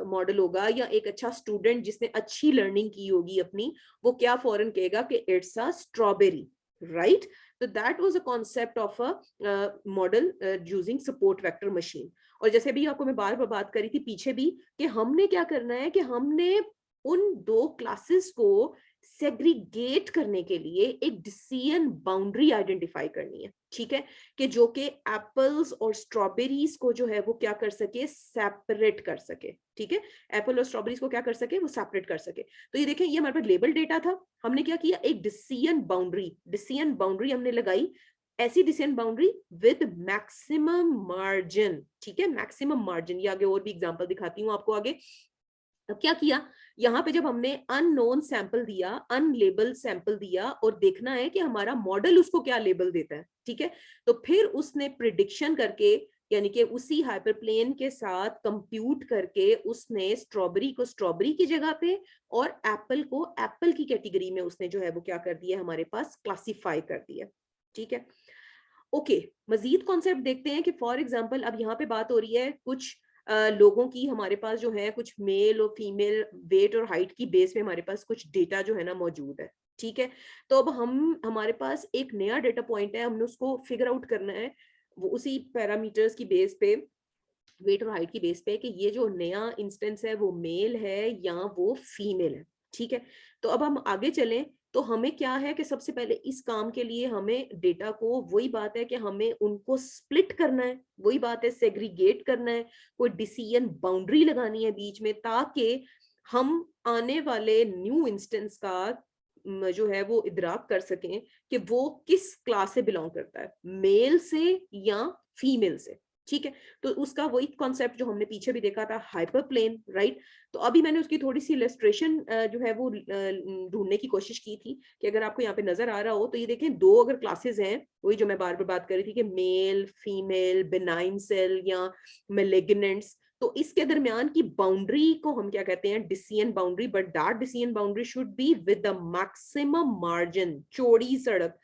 मॉडल होगा या एक अच्छा स्टूडेंट जिसने अच्छी लर्निंग की होगी अपनी, वो क्या फौरन कहेगा कि इट्स अ स्ट्रॉबेरी, राइट। तो that was a concept of a model using support vector machine. और जैसे भी आपको मैं बार बार बात करी थी पीछे भी कि हमने क्या करना है कि हमने उन दो क्लासेस को सेग्रीगेट करने के लिए एक डिसीजन बाउंड्री आइडेंटिफाई करनी है, ठीक है, कि जो कि एप्पल्स और स्ट्रॉबेरीज को जो है वो क्या कर सके, सेपरेट कर सके, ठीक है। एप्पल और स्ट्रॉबेरीज को क्या कर सके, वो सेपरेट कर सके। तो ये देखें, ये हमारे पास लेबल डेटा था, हमने क्या किया, एक डिसीजन बाउंड्री हमने लगाई, ऐसी decision boundary with maximum margin, ठीक है, मैक्सिमम मार्जिन। ये आगे और भी एग्जांपल दिखाती हूँ आपको आगे। अब क्या किया, यहाँ पे जब हमने अननोन सैंपल दिया, अनलेबल सैंपल दिया, और देखना है कि हमारा मॉडल उसको क्या लेबल देता है, ठीक है। तो फिर उसने प्रिडिक्शन करके, यानी कि उसी हाइपरप्लेन के साथ कंप्यूट करके उसने स्ट्रॉबेरी को स्ट्रॉबेरी की जगह पे और एप्पल को एप्पल की कैटेगरी में उसने जो है वो क्या कर दिया, हमारे पास क्लासिफाई कर दिया, ठीक है। ओके, मजीद कॉन्सेप्ट देखते हैं कि फॉर एग्जांपल अब यहाँ पे बात हो रही है कुछ लोगों की, हमारे पास जो है कुछ मेल और फीमेल वेट और हाइट की बेस में हमारे पास कुछ डेटा जो है ना मौजूद है, ठीक है। तो अब हमारे पास एक नया डेटा पॉइंट है, हमने उसको फिगर आउट करना है, वो उसी पैरामीटर्स की बेस पे, वेट और हाइट की बेस पे, कि ये जो नया इंस्टेंस है वो मेल है या वो फीमेल है, ठीक है। तो अब हम आगे चलें तो हमें क्या है कि सबसे पहले इस काम के लिए हमें डेटा को, वही बात है कि हमें उनको स्प्लिट करना है, वही बात है सेग्रीगेट करना है, कोई डिसीजन बाउंड्री लगानी है बीच में, ताकि हम आने वाले न्यू इंस्टेंस का जो है वो इदराक कर सकें कि वो किस क्लास से बिलोंग करता है, मेल से या फीमेल से। ठीक है, तो उसका वही कॉन्सेप्ट जो हमने पीछे भी देखा था, हाइपर प्लेन, राइट। तो अभी मैंने उसकी थोड़ी सी इलस्ट्रेशन जो है वो ढूंढने की कोशिश की थी कि अगर आपको यहाँ पे नजर आ रहा हो तो ये देखें, दो अगर क्लासेस हैं, वही जो मैं बार बार बात कर रही थी कि मेल, फीमेल, बेनाइन सेल या मेलिग्नेंट्स, तो इसके दरमियान की बाउंड्री को हम क्या कहते हैं, decision boundary. But that decision boundary should be with the maximum margin, चौड़ी सड़क,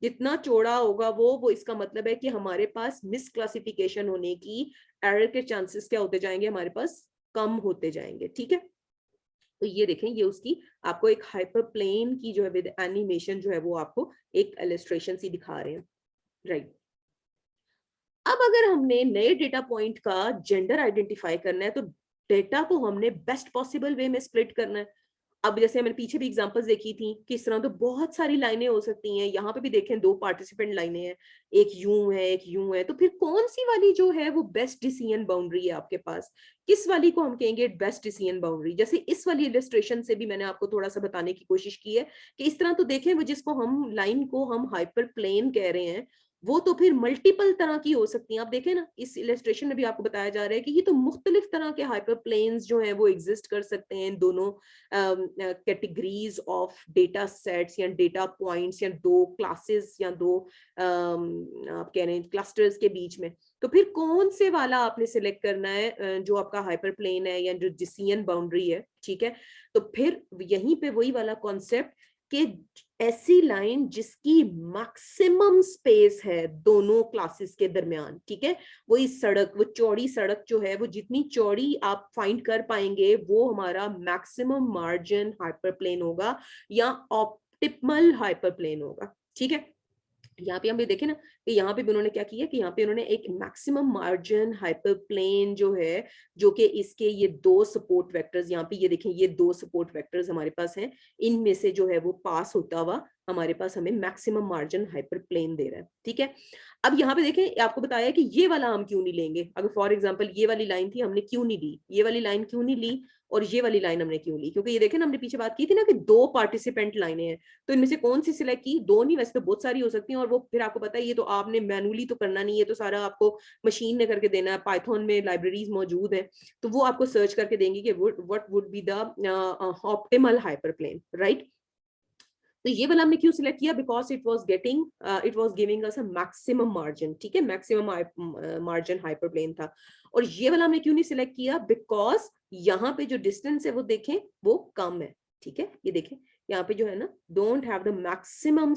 जितना चौड़ा होगा वो इसका मतलब है कि हमारे पास मिस क्लासिफिकेशन होने की, एरर के चांसेस क्या होते जाएंगे, हमारे पास कम होते जाएंगे। ठीक है, तो ये देखें, ये उसकी आपको एक हाइपर प्लेन की जो है विद एनिमेशन जो है वो आपको एक इलस्ट्रेशन सी दिखा रहे हैं, राइट। अब अगर हमने नए डेटा पॉइंट का जेंडर आइडेंटिफाई करना है, तो डेटा को हमने बेस्ट पॉसिबल वे में स्प्लिट करना है। अब जैसे मैंने पीछे भी एग्जांपल्स देखी थी किस तरह, तो बहुत सारी लाइनें हो सकती हैं। यहाँ पे भी देखें, दो पार्टिसिपेंट लाइनें हैं, एक यूं है एक यूं है, तो फिर कौन सी वाली जो है वो बेस्ट डिसीजन बाउंड्री है आपके पास, किस वाली को हम कहेंगे बेस्ट डिसीजन बाउंड्री। जैसे इस वाली इलस्ट्रेशन से भी मैंने आपको थोड़ा सा बताने की कोशिश की है कि इस तरह तो देखें, वो जिसको हम लाइन को हम हाइपर प्लेन कह रहे हैं, वो तो फिर मल्टीपल तरह की हो सकती हैं। आप देखें ना, इस इलस्ट्रेशन में भी आपको बताया जा रहा है कि ये तो मुख्तलिफ तरह के हाइपर प्लेन्स जो हैं वो एग्जिस्ट कर सकते हैं इन दोनों कैटेगरीज ऑफ डेटा सेट्स या डेटा पॉइंट्स या दो क्लासेस या दो आप कह रहे हैं क्लस्टर्स के बीच में। तो फिर कौन से वाला आपने सिलेक्ट करना है जो आपका हाइपर प्लेन है या जो डिसीजन बाउंड्री है। ठीक है, तो फिर यहीं पे वही वाला कॉन्सेप्ट कि ऐसी लाइन जिसकी मैक्सिमम स्पेस है दोनों क्लासेस के दरमियान। ठीक है, वही सड़क, वो चौड़ी सड़क जो है वो जितनी चौड़ी आप फाइंड कर पाएंगे वो हमारा मैक्सिमम मार्जिन हाइपर प्लेन होगा या ऑप्टिमल हाइपर प्लेन होगा। ठीक है, यहाँ पे हम भी देखें ना कि यहाँ पे भी उन्होंने क्या किया कि यहाँ पे उन्होंने एक मैक्सिमम मार्जिन हाइपर प्लेन जो है, जो कि इसके ये दो सपोर्ट वेक्टर्स, यहाँ पे ये देखें, ये दो सपोर्ट वेक्टर्स हमारे पास हैं, इनमें से जो है वो पास होता हुआ हमारे पास हमें मैक्सिमम मार्जिन हाइपर प्लेन दे रहा है। ठीक है, अब यहाँ पे देखें, आपको बताया कि ये वाला हम क्यों नहीं लेंगे। अगर फॉर एग्जाम्पल ये वाली लाइन थी, हमने क्यों नहीं ली, ये वाली लाइन क्यों नहीं ली और ये वाली लाइन हमने क्यों ली, क्योंकि ये देखें ना, हमने पीछे बात की थी ना कि दो पार्टिसिपेंट लाइनें हैं, तो इनमें से कौन सी सिलेक्ट की, दो नहीं, वैसे तो बहुत सारी हो सकती हैं। और वो फिर आपको पता है ये तो आपने मैनुअली तो करना नहीं है, तो सारा आपको मशीन ने करके देना है। पाइथन में लाइब्रेरीज मौजूद है, तो वो आपको सर्च करके देंगे कि what would be the optimal hyper plane, right. तो ये वाला हमने क्यों सिलेक्ट किया, because it was giving us a maximum margin. ठीक है, मैक्सिमम मार्जिन हाइपर प्लेन था। और ये वाला हमने क्यों नहीं सिलेक्ट किया, बिकॉज यहाँ पे जो डिस्टेंस है वो देखें वो कम है। ठीक है, ये देखें यहाँ पे जो है ना, don't have the maximum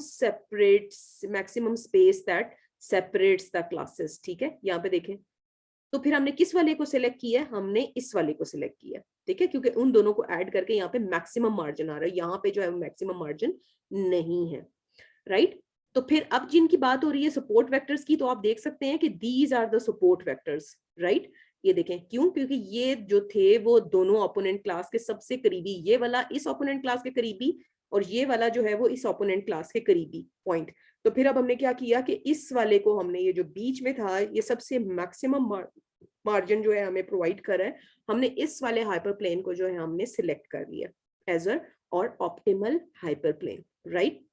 space that separates the classes. ठीक है, यहाँ पे देखें, तो फिर हमने किस वाले को सिलेक्ट किया, हमने इस वाले को सिलेक्ट किया। ठीक है, क्योंकि उन दोनों को ऐड करके यहाँ पे मैक्सिमम मार्जिन आ रहा है, यहाँ पे जो है मैक्सिमम मार्जिन नहीं है, राइट। तो फिर अब जिनकी बात हो रही है सपोर्ट वेक्टर्स की, तो आप देख सकते हैं कि these are the support vectors, right. ये देखें क्यों, क्योंकि ये जो थे वो दोनों ओपोनेंट क्लास के सबसे करीबी, ये वाला इस ओपोनेंट क्लास के करीबी और ये वाला जो है वो इस ओपोनेंट क्लास के करीबी पॉइंट। तो फिर अब हमने क्या किया कि इस वाले को हमने, ये जो बीच में था, ये सबसे मैक्सिमम मार्जिन जो है हमें प्रोवाइड कर रहा है, हमने इस वाले हाइपर प्लेन को जो है हमने सिलेक्ट कर लिया एज अ और ऑप्टिमल हाइपर प्लेन, राइट।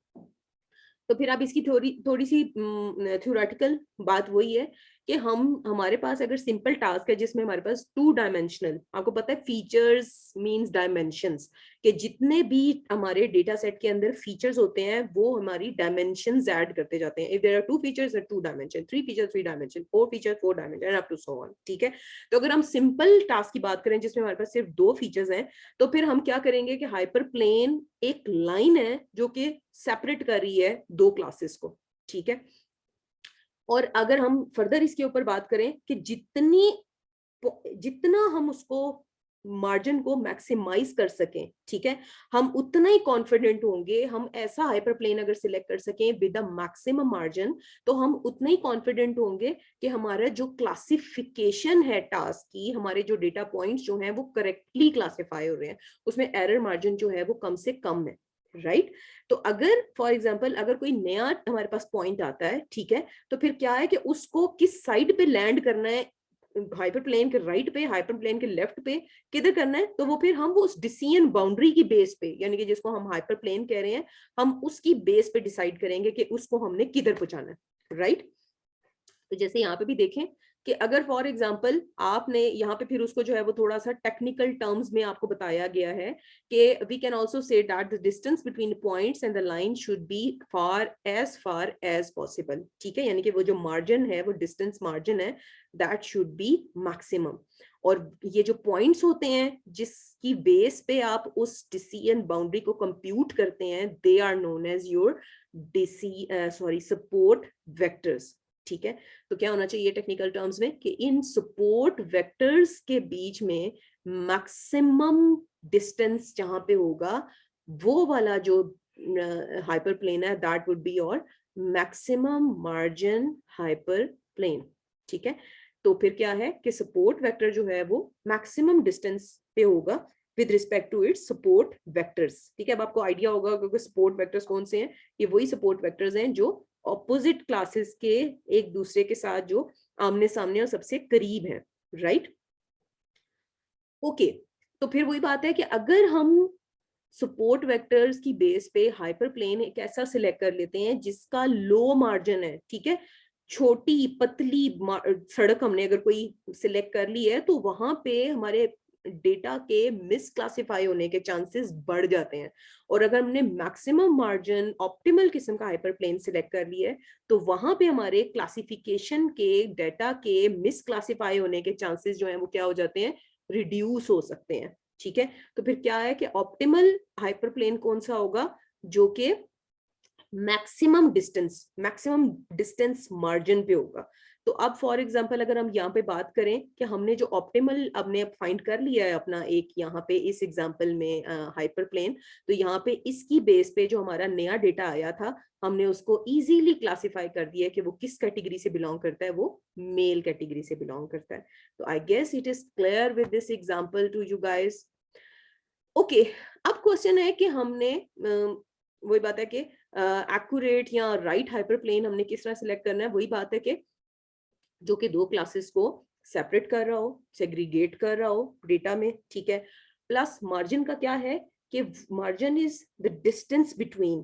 तो फिर अब इसकी थोड़ी थोड़ी सी थ्योरेटिकल बात वही है कि हमारे पास अगर सिंपल टास्क है जिसमें हमारे पास टू डायमेंशनल, आपको पता है फीचर्स मींस डायमेंशंस, कि जितने भी हमारे डेटा सेट के अंदर फीचर्स होते हैं वो हमारी डायमेंशंस ऐड करते जाते हैं। If there are two features two dimension, three features three dimension, four feature four dimension, up to so on. ठीक है, तो अगर हम सिंपल टास्क की बात करें जिसमें हमारे पास सिर्फ दो फीचर्स हैं, तो फिर हम क्या करेंगे कि हाइपर प्लेन एक लाइन है जो कि सेपरेट कर रही है दो क्लासेस को। ठीक है, और अगर हम फर्दर इसके ऊपर बात करें कि जितना हम उसको मार्जिन को मैक्सिमाइज कर सकें, ठीक है, हम उतना ही कॉन्फिडेंट होंगे। हम ऐसा हाइपर प्लेन अगर सिलेक्ट कर सकें विद द मैक्सिमम मार्जिन, तो हम उतना ही कॉन्फिडेंट होंगे कि हमारा जो क्लासिफिकेशन है टास्क की, हमारे जो डेटा पॉइंट्स जो हैं वो करेक्टली क्लासिफाई हो रहे हैं, उसमें एरर मार्जिन जो है वो कम से कम है। राइट तो अगर फॉर एग्जांपल अगर कोई नया हमारे पास पॉइंट आता है, ठीक है, तो फिर क्या है कि उसको किस साइड पे लैंड करना है, हाइपरप्लेन के राइट पे, हाइपरप्लेन के लेफ्ट पे, किधर करना है, तो वो फिर हम वो उस डिसीजन बाउंड्री की बेस पे, यानी कि जिसको हम हाइपरप्लेन कह रहे हैं, हम उसकी बेस पे डिसाइड करेंगे कि उसको हमने किधर पहुंचाना है, राइट। तो जैसे यहाँ पे भी देखें कि अगर फॉर एग्जांपल आपने यहाँ पे फिर उसको जो है वो थोड़ा सा टेक्निकल टर्म्स में आपको बताया गया है कि we can also say that the distance between points and the line should be far as possible, ठीक है, यानी कि वो जो मार्जिन है, वो डिस्टेंस मार्जिन है, दैट शुड बी मैक्सिमम। और ये जो पॉइंट्स होते हैं जिसकी बेस पे आप उस डिसीजन बाउंड्री को कंप्यूट करते हैं, they are known as your support vectors, ठीक है। तो क्या होना चाहिए टेक्निकल टर्म्स में कि इन सपोर्ट वेक्टर्स के बीच में मैक्सिमम डिस्टेंस जहां पे होगा, वो वाला जो हाइपरप्लेन है, दैट वुड बी और मैक्सिमम मार्जिन हाइपरप्लेन, ठीक है। तो फिर क्या है कि सपोर्ट वेक्टर जो है वो मैक्सिमम डिस्टेंस पे होगा with respect to its support vectors, ठीक है। अब आपको आइडिया होगा क्योंकि सपोर्ट वेक्टर्स कौन से हैं, ये वही सपोर्ट वेक्टर्स हैं जो ऑपोजिट क्लासेस के एक दूसरे के साथ जो आमने सामने और सबसे करीब है, राइट। ओके, तो फिर वही बात है कि अगर हम सपोर्ट वेक्टर्स की बेस पे हाइपरप्लेन एक ऐसा सिलेक्ट कर लेते हैं जिसका लो मार्जिन है, ठीक है, छोटी पतली सड़क हमने अगर कोई सिलेक्ट कर ली है, तो वहां पे हमारे डेटा के मिसक्लासिफाई होने के चांसेस बढ़ जाते हैं। और अगर हमने मैक्सिमम मार्जिन ऑप्टिमल किस्म का हाइपरप्लेन सिलेक्ट कर लिया है, तो वहां पे हमारे क्लासिफिकेशन के डेटा के मिसक्लासिफाई होने के चांसेस जो है वो क्या हो जाते हैं, रिड्यूस हो सकते हैं, ठीक है। तो फिर क्या है कि ऑप्टिमल हाइपरप्लेन कौन सा होगा, जो कि मैक्सिमम डिस्टेंस मार्जिन पे होगा। तो अब फॉर एग्जांपल अगर हम यहाँ पे बात करें कि हमने जो ऑप्टिमल हमने फाइंड कर लिया है अपना एक यहाँ पे इस एग्जांपल में हाइपरप्लेन, तो यहाँ पे इसकी बेस पे जो हमारा नया डेटा आया था, हमने उसको इजीली क्लासिफाई कर दिया कि वो किस कैटेगरी से बिलोंग करता है, वो मेल कैटेगरी से बिलोंग करता है। तो I guess it is clear with this example to you guys. Okay, अब क्वेश्चन है कि हमने वही बात है कि एक्यूरेट या राइट हाइपरप्लेन हमने किस तरह सिलेक्ट करना है, वही बात है कि जो कि दो क्लासेस को सेपरेट कर रहा हो, सेग्रीगेट कर रहा हो डेटा में, ठीक है। प्लस मार्जिन का क्या है कि margin is the distance between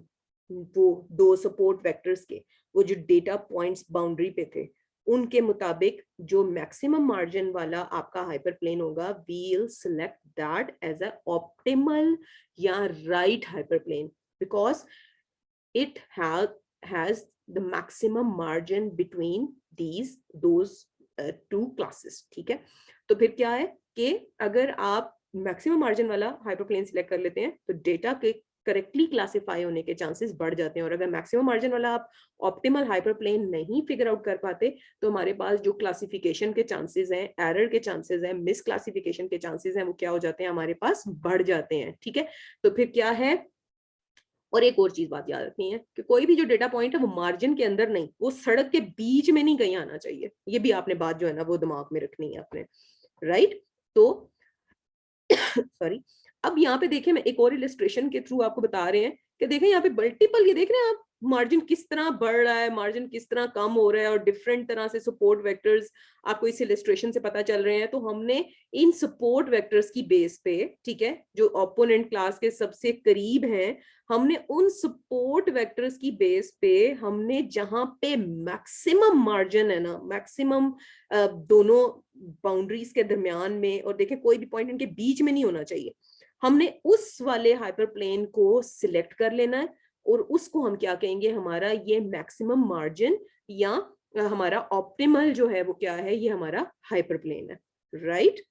वो दो सपोर्ट वेक्टर्स के, वो जो डेटा पॉइंट्स बाउंड्री पे थे, उनके मुताबिक जो मैक्सिमम मार्जिन वाला आपका हाइपरप्लेन होगा, we'll select that as a optimal या right hyperplane because it has the maximum margin between those two classes, ठीक है। तो फिर क्या है कि अगर आप मैक्सिमम मार्जिन वाला हाइपरप्लेन सिलेक्ट कर लेते हैं, तो डेटा के करेक्टली क्लासिफाई होने के चांसेस बढ़ जाते हैं। और अगर मैक्सिमम मार्जिन वाला आप ऑप्टिमल हाइपरप्लेन नहीं फिगर आउट कर पाते, तो हमारे पास जो क्लासिफिकेशन के चांसेस हैं, एरर के चांसेस हैं, मिस क्लासिफिकेशन के चांसेस हैं, वो क्या हो जाते हैं, हमारे पास बढ़ जाते हैं, ठीक है। तो फिर क्या है, और एक और चीज बात याद रखनी है कि कोई भी जो डेटा पॉइंट है वो मार्जिन के अंदर नहीं, वो सड़क के बीच में नहीं कहीं आना चाहिए। ये भी आपने बात जो है ना वो दिमाग में रखनी है आपने, राइट। तो सॉरी, अब यहाँ पे देखें, मैं एक और इलिस्ट्रेशन के थ्रू आपको बता रहे हैं कि देखें यहाँ पे मल्टीपल, ये देख रहे हैं आप, मार्जिन किस तरह बढ़ रहा है, मार्जिन किस तरह कम हो रहा है, और डिफरेंट तरह से सपोर्ट वेक्टर्स आपको इस इलिस्ट्रेशन से पता चल रहे हैं। तो हमने इन सपोर्ट वेक्टर्स की बेस पे, ठीक है, जो ओपोनेंट क्लास के सबसे करीब हैं, हमने उन सपोर्ट वेक्टर्स की बेस पे हमने जहां पे मैक्सिमम मार्जिन है ना, मैक्सिमम दोनों बाउंड्रीज के दरमियान में, और देखें कोई भी पॉइंट इनके बीच में नहीं होना चाहिए, हमने उस वाले हाइपरप्लेन को सिलेक्ट कर लेना है, और उसको हम क्या कहेंगे, हमारा ये मैक्सिमम मार्जिन या हमारा ऑप्टिमल जो है वो क्या है, ये हमारा हाइपरप्लेन है, राइट।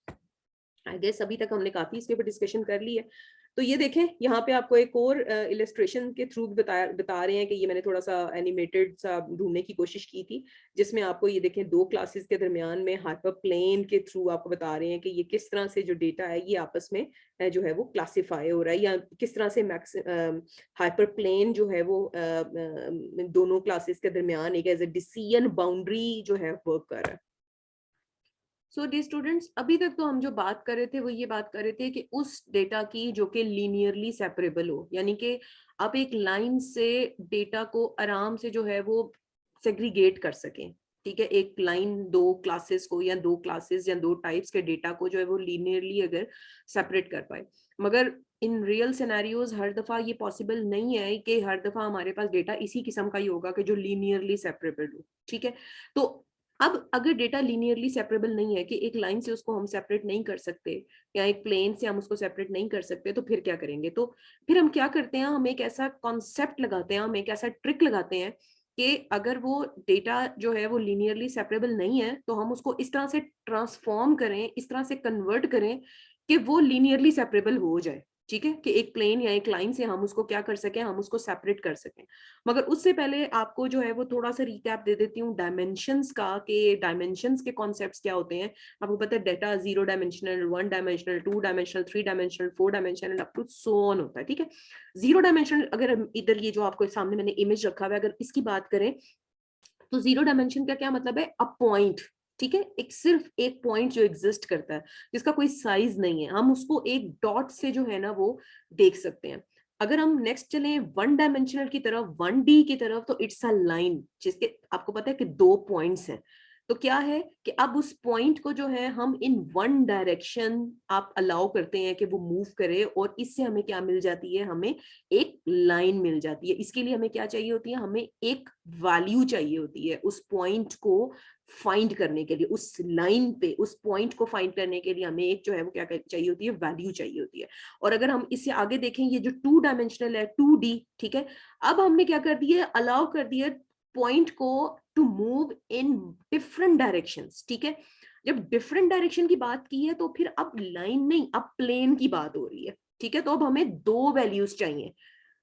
आई गेस अभी तक हमने काफी इसके ऊपर डिस्कशन कर ली है। तो ये देखें यहाँ पे आपको एक और इलस्ट्रेशन के थ्रू बता रहे हैं कि ये मैंने थोड़ा सा एनिमेटेड सा ढूंढने की कोशिश की थी, जिसमें आपको ये देखें दो क्लासेस के दरमियान में हाइपरप्लेन के थ्रू आपको बता रहे हैं कि ये किस तरह से जो डेटा है ये आपस में जो है वो क्लासिफाई हो रहा है, या किस तरह से हाइपरप्लेन जो है वो दोनों क्लासेस के दरमियान एक एज ए डिसीजन बाउंड्री जो है वर्क कर रहा है। सो डी स्टूडेंट्स, अभी तक तो हम जो बात कर रहे थे वो ये बात कर रहे थे कि उस डेटा की जो कि लीनियरली सेपरेबल हो, यानी कि आप एक लाइन से डेटा को आराम से जो है वो सेग्रीगेट कर सकें। ठीक है, एक लाइन दो क्लासेस को या दो क्लासेस या दो टाइप्स के डेटा को जो है वो लीनियरली अगर सेपरेट कर पाए। मगर इन रियल सिनेरियोज हर दफा ये पॉसिबल नहीं है कि हर दफा हमारे पास डेटा इसी किस्म का ही होगा कि जो लीनियरली सेपरेबल हो। ठीक है, तो अब अगर डेटा लीनियरली सेपरेबल नहीं है कि एक लाइन से उसको हम सेपरेट नहीं कर सकते या एक प्लेन से हम उसको सेपरेट नहीं कर सकते, तो फिर क्या करेंगे? तो फिर हम क्या करते हैं, हम एक ऐसा कॉन्सेप्ट लगाते हैं, हम एक ऐसा ट्रिक लगाते हैं कि अगर वो डेटा जो है वो लीनियरली सेपरेबल नहीं है तो हम उसको इस तरह से ट्रांसफॉर्म करें, इस तरह से कन्वर्ट करें कि वो लीनियरली सेपरेबल हो जाए। ठीक है, कि एक प्लेन या एक लाइन से हम उसको क्या कर सकें, हम उसको सेपरेट कर सकें। मगर उससे पहले आपको जो है वो थोड़ा सा रिकैप दे देती हूँ डायमेंशंस का, कि डायमेंशंस के कॉन्सेप्ट्स क्या होते हैं। आपको पता है data 0 dimensional, 1 dimensional, 2 dimensional, 3 dimensional, 4 dimensional up to so on होता है। ठीक है, 0 डायमेंशनल, अगर इधर ये जो आपको सामने मैंने इमेज रखा हुआ है, अगर इसकी बात करें तो 0 डायमेंशन का क्या मतलब है? A point. ठीक है, एक सिर्फ एक पॉइंट जो एग्जिस्ट करता है, जिसका कोई साइज नहीं है, हम उसको एक डॉट से जो है ना वो देख सकते हैं। अगर हम नेक्स्ट चलें 1 डायमेंशनल की तरफ, 1D की तरफ, तो इट्स अ लाइन जिसके आपको पता है कि दो पॉइंट्स हैं। तो क्या है कि अब उस पॉइंट को जो है हम इन वन डायरेक्शन आप अलाउ करते हैं कि वो मूव करे, और इससे हमें क्या मिल जाती है? हमें एक लाइन मिल जाती है। इसके लिए हमें क्या चाहिए होती है? हमें एक वैल्यू चाहिए होती है उस पॉइंट को फाइंड करने के लिए, उस लाइन पे उस पॉइंट को फाइंड करने के लिए हमें एक जो है वो क्या चाहिए होती है? वैल्यू चाहिए होती है। और अगर हम इससे आगे देखें, ये जो 2 डायमेंशनल है, 2D, ठीक है, अब हमने क्या कर दिया? अलाउ कर दिया पॉइंट को to move in different directions. ठीक है, जब डिफरेंट डायरेक्शन की बात की है तो फिर अब लाइन नहीं, अब प्लेन की बात हो रही है। ठीक है, तो अब हमें दो वैल्यूज चाहिए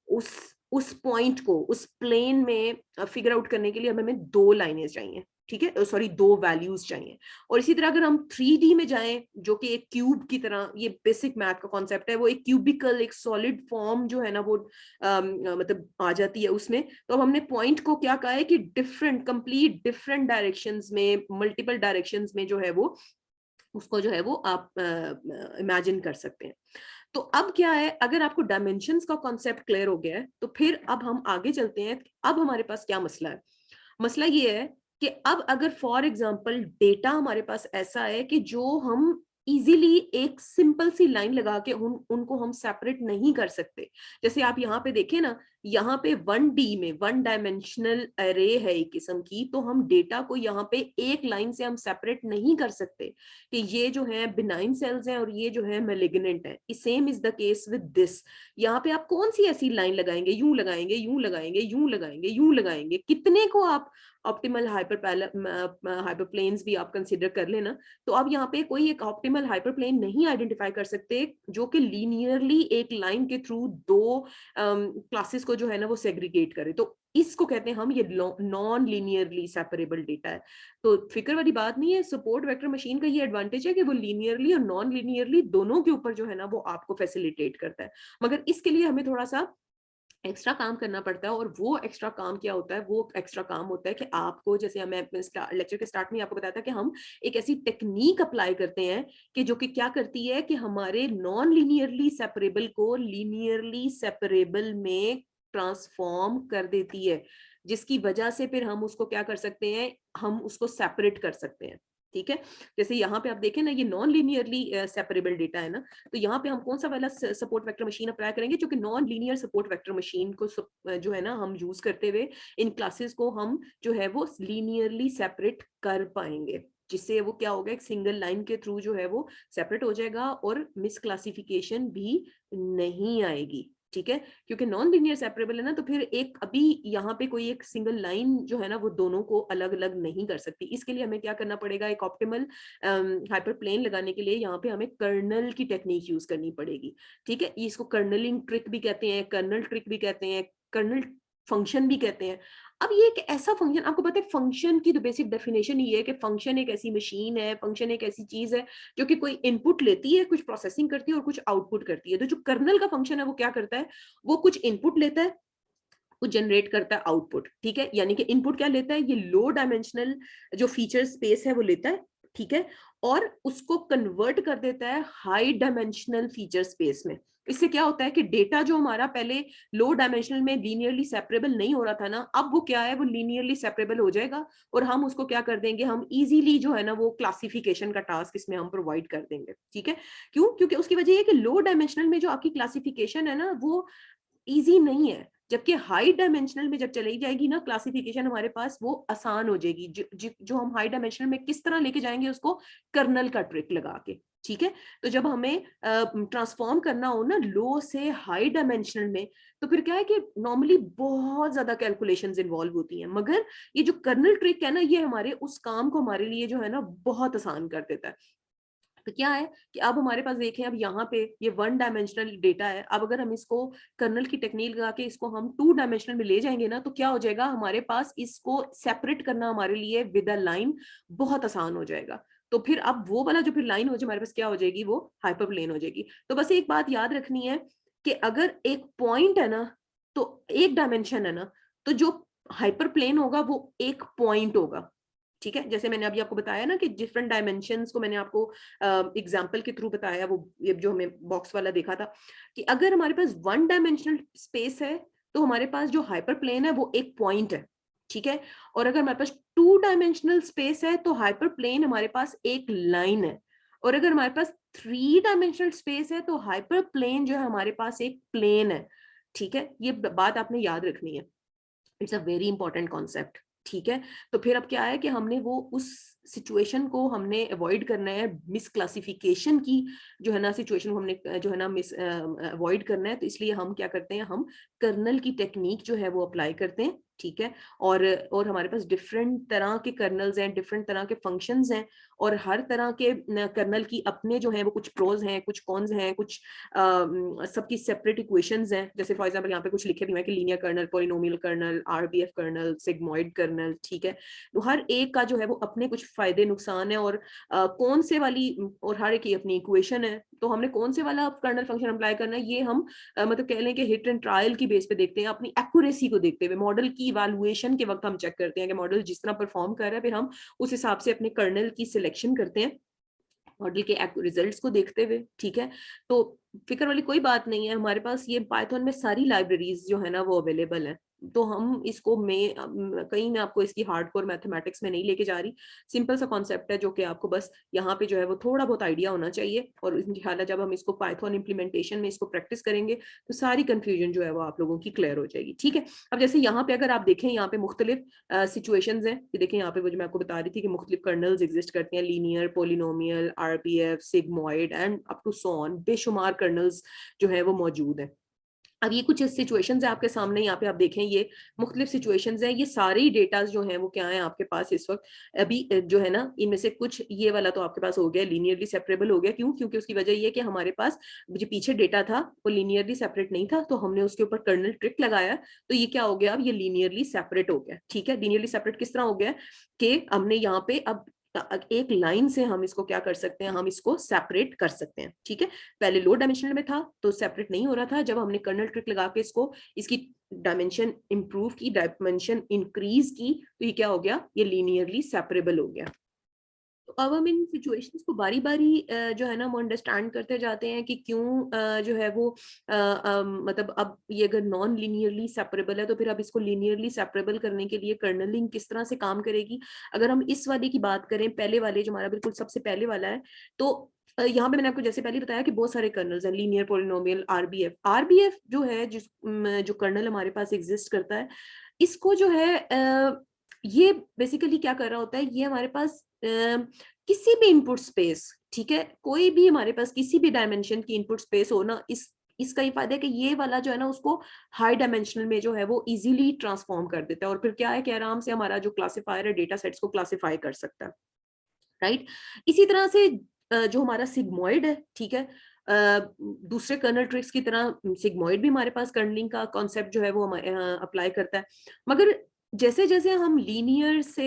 उस उस पॉइंट को उस प्लेन में फिगर आउट करने के लिए। हमें दो लाइनें चाहिए, ठीक है, सॉरी, दो वैल्यूज चाहिए। और इसी तरह अगर हम 3D में जाएं, जो कि एक क्यूब की तरह, ये बेसिक मैथ का कॉन्सेप्ट है, वो एक क्यूबिकल, एक सॉलिड फॉर्म जो है ना वो मतलब आ जाती है उसमें। तो अब हमने पॉइंट को क्या कहा है कि डिफरेंट, कंप्लीट डिफरेंट डायरेक्शंस में, मल्टीपल डायरेक्शंस में जो है वो उसको जो है वो आप इमेजिन कर सकते हैं। तो अब क्या है, अगर आपको डायमेंशंस का कॉन्सेप्ट क्लियर हो गया है तो फिर अब हम आगे चलते हैं। अब हमारे पास क्या मसला है? मसला ये है कि अब अगर फॉर एग्जांपल डेटा हमारे पास ऐसा है कि जो हम इजीली एक सिंपल सी लाइन लगा के उनको हम सेपरेट नहीं कर सकते। जैसे आप यहाँ पे देखें ना, यहाँ पे 1D में 1 डायमेंशनल अरे है एक किस्म की, तो हम डेटा को यहाँ पे एक लाइन से हम सेपरेट नहीं कर सकते कि ये जो है बिनाइन सेल्स हैं और ये जो है मैलिग्नेंट है। Same is the case with this. यहाँ पे आप कौन सी ऐसी लाइन लगाएंगे? यूं लगाएंगे, यूं लगाएंगे, यूं लगाएंगे, यूं लगाएंगे, कितने को आप ऑप्टिमल हाइपरप्लेन्स भी आप कंसिडर कर लेना। तो अब यहाँ पे कोई एक ऑप्टिमल हाइपरप्लेन नहीं आइडेंटिफाई कर सकते जो कि लीनियरली एक लाइन के थ्रू दो क्लासेस को जो है ना वो सेग्रीगेट करे। तो इसको कहते हैं हम, ये नॉन लीनियरली सेपरेबल डेटा है। तो फिक्र वाली बात नहीं है, सपोर्ट वेक्टर मशीन का ये एडवांटेज है कि वो लीनियरली और नॉन लीनियरली दोनों के ऊपर जो है ना वो आपको फैसिलिटेट करता है। मगर इसके लिए हमें थोड़ा सा एक्स्ट्रा काम करना पड़ता है। और वो एक्स्ट्रा काम क्या होता है? वो एक्स्ट्रा काम होता है कि आपको, जैसे मैं लेक्चर के स्टार्ट में आपको बताया था कि हम एक ऐसी टेक्निक अप्लाई करते हैं कि जो कि क्या करती है कि हमारे नॉन लीनियरली सेपरेबल को लीनियरली सेपरेबल में ट्रांसफॉर्म कर देती है, जिसकी वजह से फिर हम उसको क्या कर सकते हैं? हम उसको सेपरेट कर सकते हैं। ठीक है, जैसे यहाँ पे आप देखें ना, ये नॉन लीनियरली सेपरेबल डेटा है ना, तो यहाँ पे हम कौन सा वाला सपोर्ट वेक्टर मशीन अप्लाई करेंगे? जो कि non linear support vector machine को जो है ना हम यूज करते हुए इन क्लासेस को हम जो है वो लीनियरली सेपरेट कर पाएंगे, जिससे वो क्या होगा? एक सिंगल लाइन के थ्रू जो है वो सेपरेट हो जाएगा और मिस क्लासिफिकेशन भी नहीं आएगी। ठीक है, क्योंकि नॉन लीनियर सेपरेबल है ना, तो फिर एक अभी यहाँ पे कोई एक सिंगल लाइन जो है ना वो दोनों को अलग अलग नहीं कर सकती। इसके लिए हमें क्या करना पड़ेगा? एक ऑप्टिमल हाइपरप्लेन लगाने के लिए यहाँ पे हमें कर्नल की टेक्निक यूज करनी पड़ेगी। ठीक है, इसको कर्नलिंग ट्रिक भी कहते हैं, कर्नल ट्रिक भी कहते हैं, कर्नल फंक्शन भी कहते हैं। अब ये एक ऐसा फंक्शन, आपको पता है फंक्शन की तो बेसिक डेफिनेशन ये है कि फंक्शन एक ऐसी मशीन है, फंक्शन एक ऐसी चीज है जो कि कोई इनपुट लेती है, कुछ प्रोसेसिंग करती है और कुछ आउटपुट करती है। तो जो कर्नल का फंक्शन है वो क्या करता है? वो कुछ इनपुट लेता है, कुछ जनरेट करता है आउटपुट। ठीक है, यानी कि इनपुट क्या लेता है? ये लो डायमेंशनल जो फीचर स्पेस है वो लेता है। ठीक है, और उसको कन्वर्ट कर देता है हाई डायमेंशनल फीचर स्पेस में। इससे क्या होता है कि डेटा जो हमारा पहले लो डायमेंशनल में लीनियरली सेपरेबल नहीं हो रहा था ना, अब वो क्या है, वो लीनियरली सेपरेबल हो जाएगा और हम उसको क्या कर देंगे, हम इजीली जो है ना वो क्लासिफिकेशन का टास्क इसमें हम प्रोवाइड कर देंगे। ठीक है, क्यों? क्योंकि उसकी वजह ये है कि लो डायमेंशनल में जो आपकी क्लासिफिकेशन है ना वो इजी नहीं है, जबकि हाई डायमेंशनल में जब चली जाएगी ना क्लासिफिकेशन हमारे पास, वो आसान हो जाएगी। जो हम हाई डायमेंशनल में किस तरह लेके जाएंगे उसको, कर्नल का ट्रिक लगा के। ठीक है, तो जब हमें ट्रांसफॉर्म करना हो ना लो से हाई डायमेंशनल में, तो फिर क्या है कि नॉर्मली बहुत ज्यादा कैलकुलेशंस इन्वॉल्व होती हैं, मगर ये जो कर्नल ट्रिक है ना, ये हमारे उस काम को हमारे लिए जो है ना बहुत आसान कर देता है। तो क्या है कि अब हमारे पास देखें, अब यहाँ पे ये वन डायमेंशनल डेटा है, अब अगर हम इसको कर्नल की टेक्निक लगा के इसको हम टू डायमेंशनल में ले जाएंगे ना, तो क्या हो जाएगा, हमारे पास इसको सेपरेट करना हमारे लिए विद अ लाइन बहुत आसान हो जाएगा। तो फिर अब वो वाला जो फिर लाइन हो जाए हमारे पास क्या हो जाएगी, वो हाइपरप्लेन हो जाएगी। तो बस एक बात याद रखनी है कि अगर एक पॉइंट है ना, तो एक डायमेंशन है ना, तो जो हाइपरप्लेन होगा वो एक पॉइंट होगा। ठीक है, जैसे मैंने अभी आपको बताया ना कि डिफरेंट डायमेंशंस को मैंने आपको एग्जाम्पल के थ्रू बताया, वो ये जो हमें बॉक्स वाला देखा था, कि अगर हमारे पास वन डायमेंशनल स्पेस है तो हमारे पास जो हाइपर प्लेन है वो एक पॉइंट है। ठीक है, और अगर हमारे पास टू डायमेंशनल स्पेस है तो हाइपर प्लेन हमारे पास एक लाइन है, और अगर हमारे पास थ्री डायमेंशनल स्पेस है तो हाइपर प्लेन जो है हमारे पास एक प्लेन है। ठीक है, ये बात आपने याद रखनी है, it's a very important concept. ठीक है, तो फिर अब क्या है कि हमने वो उस सिचुएशन को हमने अवॉइड करना है, मिस क्लासिफिकेशन की जो है ना सिचुएशन को हमने जो है ना मिस अवॉइड करना है, तो इसलिए हम क्या करते हैं, हम कर्नल की टेक्निक जो है वो अप्लाई करते हैं। ठीक है, और हमारे पास डिफरेंट तरह के कर्नल्स हैं, डिफरेंट तरह के फंक्शंस हैं, और हर तरह के कर्नल की अपने जो है वो कुछ प्रोज हैं, कुछ कॉन्स हैं, कुछ सबकी सेपरेट इक्वेशंस हैं। जैसे फॉर एग्जांपल यहाँ पे कुछ लिखे भी हैं कि linear kernel, polynomial kernel, RBF kernel, sigmoid kernel. ठीक है, तो हर एक का जो है वो अपने कुछ फायदे नुकसान है, और कौन से वाली, और हर एक की अपनी इक्वेशन है, तो हमने कौन से वाला कर्नल फंक्शन अप्लाई करना है, ये हम मतलब कह लें कि हिट एंड ट्रायल की बेस पे देखते हैं, अपनी एक्यूरेसी को देखते हुए, मॉडल की इवैल्यूएशन के वक्त हम चेक करते हैं कि मॉडल जिस तरह परफॉर्म कर रहा है, फिर हम उस हिसाब से अपने कर्नल की सिलेक्शन करते हैं मॉडल के रिजल्ट्स को देखते हुए। ठीक है, तो फिक्र वाली कोई बात नहीं है, हमारे पास ये पाइथन में सारी लाइब्रेरीज जो है ना वो अवेलेबल है। तो हम इसको कहीं मैं आपको इसकी हार्डकोर मैथमेटिक्स में नहीं लेके जा रही, सिंपल सा कॉन्सेप्ट है जो कि आपको बस यहाँ पे जो है वो थोड़ा बहुत आइडिया होना चाहिए, और इंशाल्लाह जब हम इसको पाइथन इंप्लीमेंटेशन में इसको प्रैक्टिस करेंगे तो सारी कंफ्यूजन जो है वो आप लोगों की क्लियर हो जाएगी। ठीक है, अब जैसे यहाँ पे अगर आप देखें, यहाँ पे मुख्तलिफ सिचुएशंस हैं, कि देखें यहाँ पे वो जो मैं आपको बता रही थी कि मुख्तलिफ कर्नल्स एग्जिस्ट करते हैं, linear, polynomial, RBF, sigmoid and up to so on, बेशुमार कर्नल्स जो है वो मौजूद है। अब ये कुछ सिचुएशंस है आपके सामने, यहाँ पे आप देखें ये मुख्तलिफ सिचुएशंस हैं, ये सारे डेटा जो हैं वो क्या है आपके पास इस वक्त अभी जो है ना, इनमें से कुछ, ये वाला तो आपके पास हो गया लीनियरली सेपरेबल हो गया, क्यों? क्योंकि उसकी वजह ये है कि हमारे पास जो पीछे डेटा था वो लीनियरली सेपरेट नहीं था, तो हमने उसके ऊपर कर्नल ट्रिक लगाया, तो ये क्या हो गया, अब ये लीनियरली सेपरेट हो गया। ठीक है, लीनियरली सेपरेट किस तरह हो गया कि हमने यहाँ पे अब एक लाइन से हम इसको क्या कर सकते हैं, हम इसको सेपरेट कर सकते हैं। ठीक है, पहले लो डायमेंशनल में था तो सेपरेट नहीं हो रहा था, जब हमने कर्नल ट्रिक लगा के इसको इसकी डायमेंशन इंप्रूव की, डायमेंशन इंक्रीज की, तो ये क्या हो गया, ये लीनियरली सेपरेबल हो गया। तो अब हम इन सिचुएशंस को बारी बारी जो है ना हम अंडरस्टैंड करते जाते हैं कि क्यों जो है वो मतलब अब ये अगर नॉन लीनियरली सेपरेबल है तो फिर अब इसको लीनियरली सेपरेबल करने के लिए कर्नलिंग किस तरह से काम करेगी। अगर हम इस वाले की बात करें, पहले वाले जो हमारा बिल्कुल सबसे पहले वाला है, तो यहाँ पे मैंने आपको जैसे पहले बताया कि बहुत सारे कर्नल्स हैं, लीनियर, पॉलिनोमियल, आरबीएफ। आरबीएफ जो है जो कर्नल हमारे पास एग्जिस्ट करता है, इसको जो है ये बेसिकली क्या कर रहा होता है, ये हमारे पास किसी भी इनपुट स्पेस, ठीक है, कोई भी हमारे पास किसी भी डायमेंशन की इनपुट स्पेस हो ना, इसका ये फायदा है कि ये वाला जो है ना उसको हाई डायमेंशनल में जो है वो इजीली ट्रांसफॉर्म कर देता है, और फिर क्या है कि आराम से हमारा जो क्लासिफायर है डेटा सेट्स को क्लासिफाई कर सकता है। राइट, इसी तरह से जो हमारा सिग्मॉइड है, ठीक है, दूसरे कर्नल ट्रिक्स की तरह सिग्मॉइड भी हमारे पास कर्नलिंग का कॉन्सेप्ट जो है वो अप्लाई करता है, मगर जैसे जैसे हम लीनियर से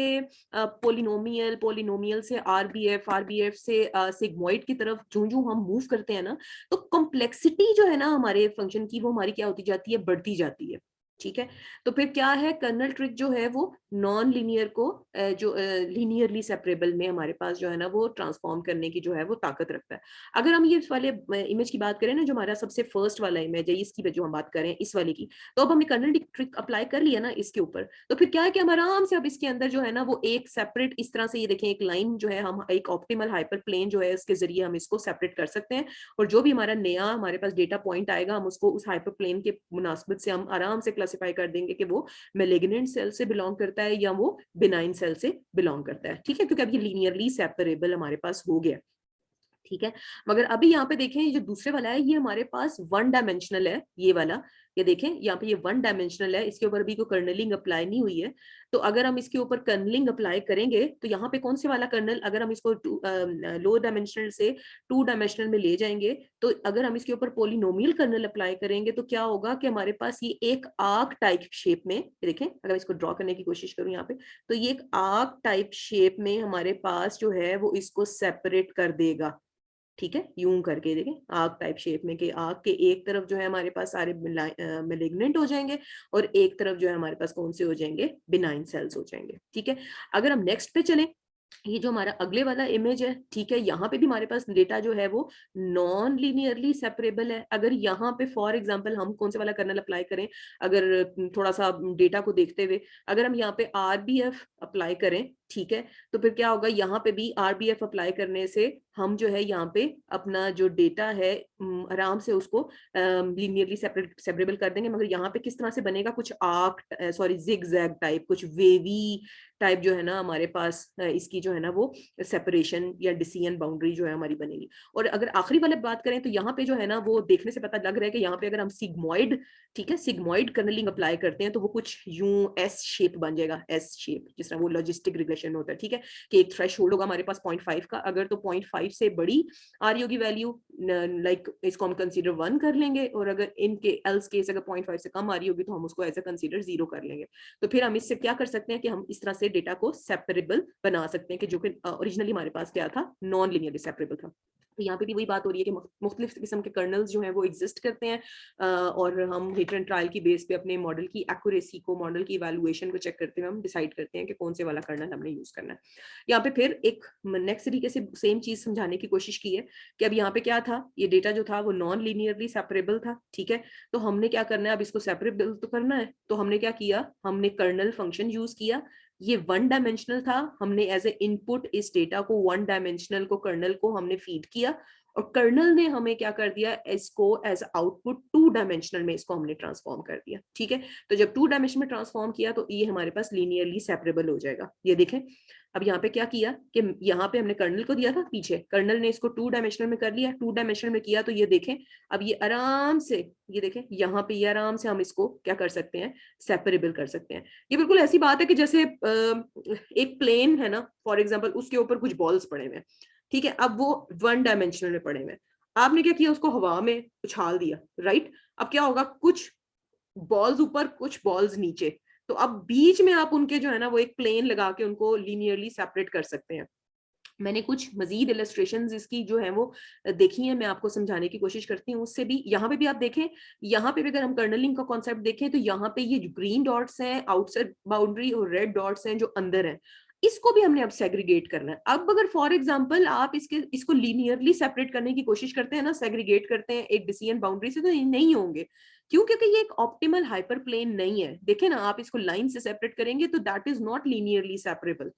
पोलिनोमियल, पोलिनोमियल से आरबीएफ, आरबीएफ से सिग्मॉइड की तरफ जूं जूं हम मूव करते हैं ना, तो कॉम्प्लेक्सिटी जो है ना हमारे फंक्शन की, वो हमारी क्या होती जाती है, बढ़ती जाती है। ठीक है। तो फिर क्या है, कर्नल ट्रिक जो है वो नॉन लीनियर को जो लीनियरली सेपरेबल में हमारे पास जो है ना वो ट्रांसफॉर्म करने की जो है वो ताकत रखता है। अगर हम ये इस वाले इमेज की बात करें ना, जो हमारा सबसे फर्स्ट वाला इमेज है, इसकी जो हम बात करें इस वाले की, तो अब हमने कर्नल ट्रिक अप्लाई कर लिया ना इसके ऊपर, तो फिर क्या है कि हम आराम से अब इसके अंदर जो है ना वो एक सेपरेट इस तरह से, ये देखें एक लाइन जो है, हम एक ऑप्टिमल हाइपर प्लेन जो है उसके जरिए हम इसको सेपरेट कर सकते हैं, और जो भी हमारा नया हमारे पास डेटा पॉइंट आएगा हम उसको उस हाइपर प्लेन के मुनासबत से हम आराम से क्लासिफाई कर देंगे कि वो मेलिग्नेंट सेल से बिलोंग करता है या वो बिनाइन सेल से बिलोंग करता है। ठीक है, क्योंकि अब ये लीनियरली सेपरेबल हमारे पास हो गया। ठीक है, मगर अभी यहाँ पे देखें, ये जो दूसरे वाला है ये हमारे पास वन डायमेंशनल है, ये वाला, ये देखें यहाँ पे ये वन डायमेंशनल है, इसके ऊपर अभी कोई कर्नलिंग अप्लाई नहीं हुई है। तो अगर हम इसके ऊपर कर्नलिंग अप्लाई करेंगे तो यहाँ पे कौन से वाला कर्नल, अगर हम इसको लो डायमेंशनल से टू डायमेंशनल में ले जाएंगे, तो अगर हम इसके ऊपर पोलिनोमियल कर्नल अप्लाई करेंगे तो क्या होगा कि हमारे पास ये एक आर्क टाइप शेप में, देखें अगर इसको ड्रॉ करने की कोशिश करूं यहाँ पे, तो ये एक आर्क टाइप शेप में हमारे पास जो है वो इसको सेपरेट कर देगा। ठीक है, यूं करके देखें आर्क टाइप शेप में, कि आर्क के एक तरफ जो है हमारे पास सारे मेलिग्नेंट हो जाएंगे और एक तरफ जो है हमारे पास कौन से हो जाएंगे, बिनाइन सेल्स हो जाएंगे। ठीक है, अगर हम नेक्स्ट पे चलें, ये जो हमारा अगले वाला इमेज है, ठीक है, यहाँ पे भी हमारे पास डेटा जो है वो नॉन लीनियरली सेपरेबल है। अगर यहाँ पे फॉर एग्जांपल हम कौन से वाला कर्नल अप्लाई करें, अगर थोड़ा सा डेटा को देखते हुए अगर हम यहाँ पे आरबीएफ अप्लाई करें, ठीक है, तो फिर क्या होगा, यहाँ पे भी आरबीएफ अप्लाई करने से हम जो है यहाँ पे अपना जो डेटा है आराम से उसको लीनियरली सेपरेबल कर देंगे। मगर यहाँ पे किस तरह से बनेगा, कुछ arc sorry zig zag type, कुछ वेवी टाइप जो है ना हमारे पास इसकी जो है ना वो सेपरेशन या डिसीजन बाउंड्री जो है हमारी बनेगी। और अगर आखिरी वाले बात करें तो यहाँ पे जो है ना वो देखने से पता लग रहा है कि यहाँ पे अगर हम सिग्मोइड, ठीक है, सिग्मोइड कर्नलिंग अप्लाई करते हैं तो वो कुछ यूं एस शेप बन जाएगा, एस शेप, जिस तरह वो लॉजिस्टिक रिग्रेशन होता है। ठीक है, कि एक थ्रेश होल्ड होगा हमारे पास 0.5 का, अगर तो 0.5 से बड़ी आ रही होगी वैल्यू, लाइक इसको हम कंसीडर 1 कर लेंगे, और अगर इनके एल्स केस अगर 0.5 से कम आ रही होगी तो हम उसको एज ए कंसीडर 0 कर लेंगे। तो फिर हम इससे क्या कर सकते हैं कि हम इस तरह से डेटा को सेपरेबल बना सकते हैं, कि जो कि ओरिजिनली हमारे पास क्या था, नॉन लिनियरली सेपरेबल था। तो यहाँ पे भी वही बात हो रही है कि मुख्तलिफ किस्म के कर्नल्स जो हैं वो एग्जिस्ट करते हैं, और हम हिट एंड ट्रायल की बेस पे अपने मॉडल की एक्यूरेसी को, मॉडल की इवैल्यूएशन को चेक करते हुए हम डिसाइड करते हैं कि कौन से वाला कर्नल हमने यूज करना है। यहाँ पे फिर एक नेक्स्ट तरीके से सेम चीज समझाने की कोशिश की है कि अब यहाँ पे क्या था, ये डेटा जो था वो नॉन लीनियरली सेपरेबल था। ठीक है, तो हमने क्या करना है, अब इसको सेपरेबल तो करना है, तो हमने क्या किया, हमने कर्नल फंक्शन यूज किया। ये वन डायमेंशनल था, हमने एज ए इनपुट इस डेटा को, वन डायमेंशनल को, कर्नल को हमने फीड किया, और कर्नल ने हमें क्या कर दिया, इसको एज आउटपुट टू डायमेंशनल में इसको हमने ट्रांसफॉर्म कर दिया। ठीक है, तो जब टू डायमेंशन में ट्रांसफॉर्म किया तो ये हमारे पास लीनियरली सेपरेबल हो जाएगा। ये देखें, अब यहाँ पे क्या किया कि यहाँ पे हमने कर्नल को दिया था, पीछे कर्नल ने इसको टू डायमेंशनल में कर लिया, टू डायमेंशनल में किया, तो ये देखें अब ये आराम से, ये देखें यहाँ पे ये आराम से हम इसको क्या कर सकते हैं, सेपरेबल कर सकते हैं। ये बिल्कुल ऐसी बात है कि जैसे एक प्लेन है ना फॉर एग्जाम्पल, उसके ऊपर कुछ बॉल्स पड़े हुए हैं। ठीक है, अब वो वन डायमेंशनल में पड़े हुए हैं, आपने क्या किया, उसको हवा में उछाल दिया, राइट। अब क्या होगा, कुछ बॉल्स ऊपर कुछ बॉल्स नीचे, तो अब बीच में आप उनके जो है ना वो एक प्लेन लगा के उनको लीनियरली सेपरेट कर सकते हैं। मैंने कुछ मजीद इलस्ट्रेशंस इसकी जो है वो देखी है, मैं आपको समझाने की कोशिश करती हूँ। उससे भी यहाँ पे भी आप देखें, यहाँ पे भी अगर हम कर्नलिंग का कॉन्सेप्ट देखें तो यहाँ पे ये ग्रीन डॉट्स हैं आउटसाइड बाउंड्री और रेड डॉट्स हैं जो अंदर हैं, इसको भी हमने अब सेग्रीगेट करना है। अब अगर फॉर एग्जांपल आप इसको लीनियरली सेपरेट करने की कोशिश करते हैं ना, सेग्रीगेट करते हैं एक डिसीजन बाउंड्री से, तो ये नहीं होंगे। क्यों, क्योंकि ये एक ऑप्टिमल हाइपर प्लेन नहीं है। देखें ना, आप इसको लाइन से सेपरेट करेंगे तो that is not linearly separable,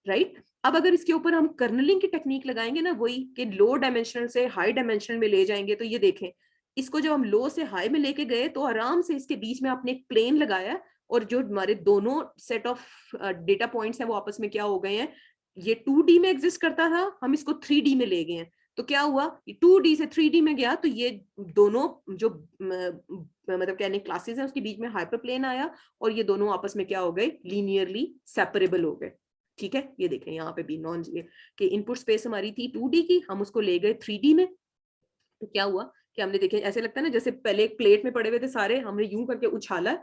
right. अब अगर इसके ऊपर हम कर्नलिंग की टेक्निक लगाएंगे ना, वही कि लो डायमेंशनल से हाई डायमेंशनल में ले जाएंगे, तो ये देखें, इसको जब हम लो से हाई में लेके गए तो आराम से इसके बीच में आपने एक प्लेन लगाया, और जो हमारे दोनों सेट ऑफ डेटा पॉइंट्स हैं वो आपस में क्या हो गए हैं, ये 2D में एग्जिस्ट करता था, हम इसको 3D में ले गए हैं। तो क्या हुआ, 2D से 3D में गया तो ये दोनों जो मतलब कहने क्लासेस है उसके बीच में हाइपर प्लेन आया, और ये दोनों आपस में क्या हो गए, लीनियरली सेपरेबल हो गए। ठीक है, ये देखें यहाँ पे भी नॉन कि इनपुट स्पेस हमारी थी 2D की, हम उसको ले गए 3D में। तो क्या हुआ कि हमने देखे, ऐसे लगता है ना जैसे पहले एक प्लेट में पड़े हुए थे सारे, हमने यूं करके उछाला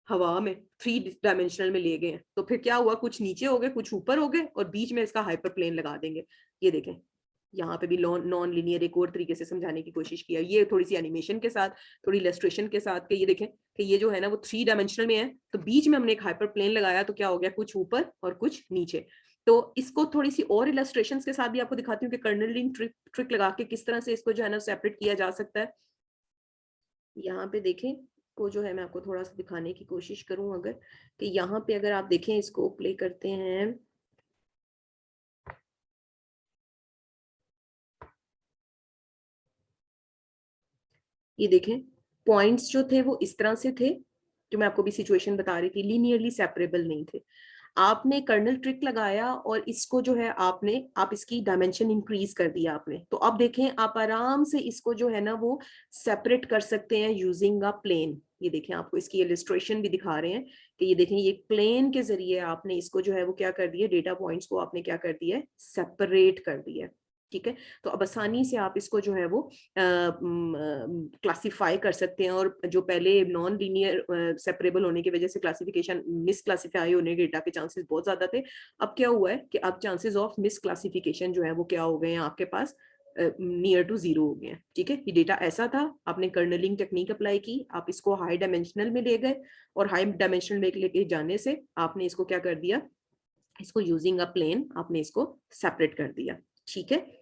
हवा में, 3 डायमेंशनल में ले गए, तो फिर क्या हुआ, कुछ नीचे हो गए कुछ ऊपर हो गए, और बीच में इसका हाइपर प्लेन लगा देंगे। ये देखें, यहाँ पे भी नॉन लीनियर एक और तरीके से समझाने की कोशिश किया, ये थोड़ी सी एनिमेशन के साथ, थोड़ी इलस्ट्रेशन के साथ, कि ये देखें कि ये जो है ना वो 3 डायमेंशनल में है, तो बीच में हमने एक हाइपर प्लेन लगाया, तो क्या हो गया, कुछ ऊपर और कुछ नीचे। तो इसको थोड़ी सी और इलस्ट्रेशंस के साथ भी आपको दिखाती हूँ कि कर्नलिंग ट्रिक लगा के किस तरह से इसको जो है ना सेपरेट किया जा सकता है। यहाँ पे देखें को जो है मैं आपको थोड़ा सा दिखाने की कोशिश करूं, अगर कि यहाँ पे अगर आप देखें, इसको प्ले करते हैं, ये देखें पॉइंट्स जो थे वो इस तरह से थे, जो मैं आपको भी सिचुएशन बता रही थी, लीनियरली सेपरेबल नहीं थे। आपने कर्नल ट्रिक लगाया और इसको जो है आप इसकी डायमेंशन इंक्रीज कर दिया आपने, तो अब देखें आप आराम से इसको जो है ना वो सेपरेट कर सकते हैं यूजिंग अ प्लेन। ये देखें आपको इसकी इलस्ट्रेशन भी दिखा रहे हैं कि ये देखें ये प्लेन के जरिए आपने इसको जो है वो क्या कर दिया, डेटा पॉइंट्स को आपने क्या कर दिया है, सेपरेट कर दिया। ठीक है, तो अब आसानी से आप इसको जो है वो क्लासिफाई कर सकते हैं, और जो पहले नॉन लीनियर सेपरेबल होने की वजह से क्लासिफिकेशन मिस क्लासिफाई होने के डेटा के चांसेस बहुत ज्यादा थे, अब क्या हुआ है कि अब चांसेस ऑफ मिस क्लासिफिकेशन जो है वो क्या हो गए हैं आपके पास, नियर टू जीरो हो गए हैं। ठीक है, ये डेटा ऐसा था, आपने कर्नलिंग टेक्निक अप्लाई की, आप इसको हाई डायमेंशनल में ले गए, और हाई डायमेंशनल में लेके जाने से आपने इसको क्या कर दिया, इसको यूजिंग अ प्लेन आपने इसको सेपरेट कर दिया। ठीक है,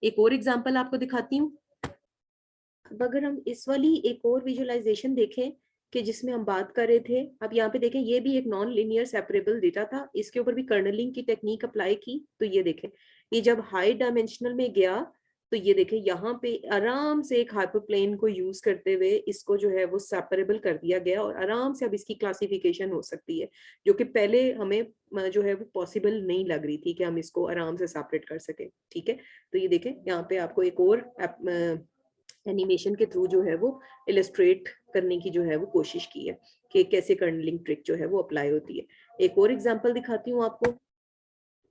एक और एग्जांपल आपको दिखाती हूँ। अब अगर हम इस वाली एक और विजुअलाइजेशन देखें कि जिसमें हम बात कर रहे थे, अब यहाँ पे देखें ये भी एक नॉन लिनियर सेपरेबल डेटा था, इसके ऊपर भी कर्नलिंग की टेक्निक अप्लाई की, तो ये देखें ये जब हाई डायमेंशनल में गया, तो ये देखें यहाँ पे आराम से एक हाइपरप्लेन को यूज करते हुए इसको जो है वो सेपरेबल कर दिया गया, और आराम से अब इसकी क्लासिफिकेशन हो सकती है, जो कि पहले हमें जो है वो पॉसिबल नहीं लग रही थी कि हम इसको आराम से सेपरेट कर सके। ठीक है, तो ये देखें यहाँ पे आपको एक और एनिमेशन के थ्रू जो है वो इलस्ट्रेट करने की जो है वो कोशिश की है कि कैसे कर्नलिंग ट्रिक जो है वो अप्लाई होती है। एक और एग्जांपल दिखाती हूँ आपको।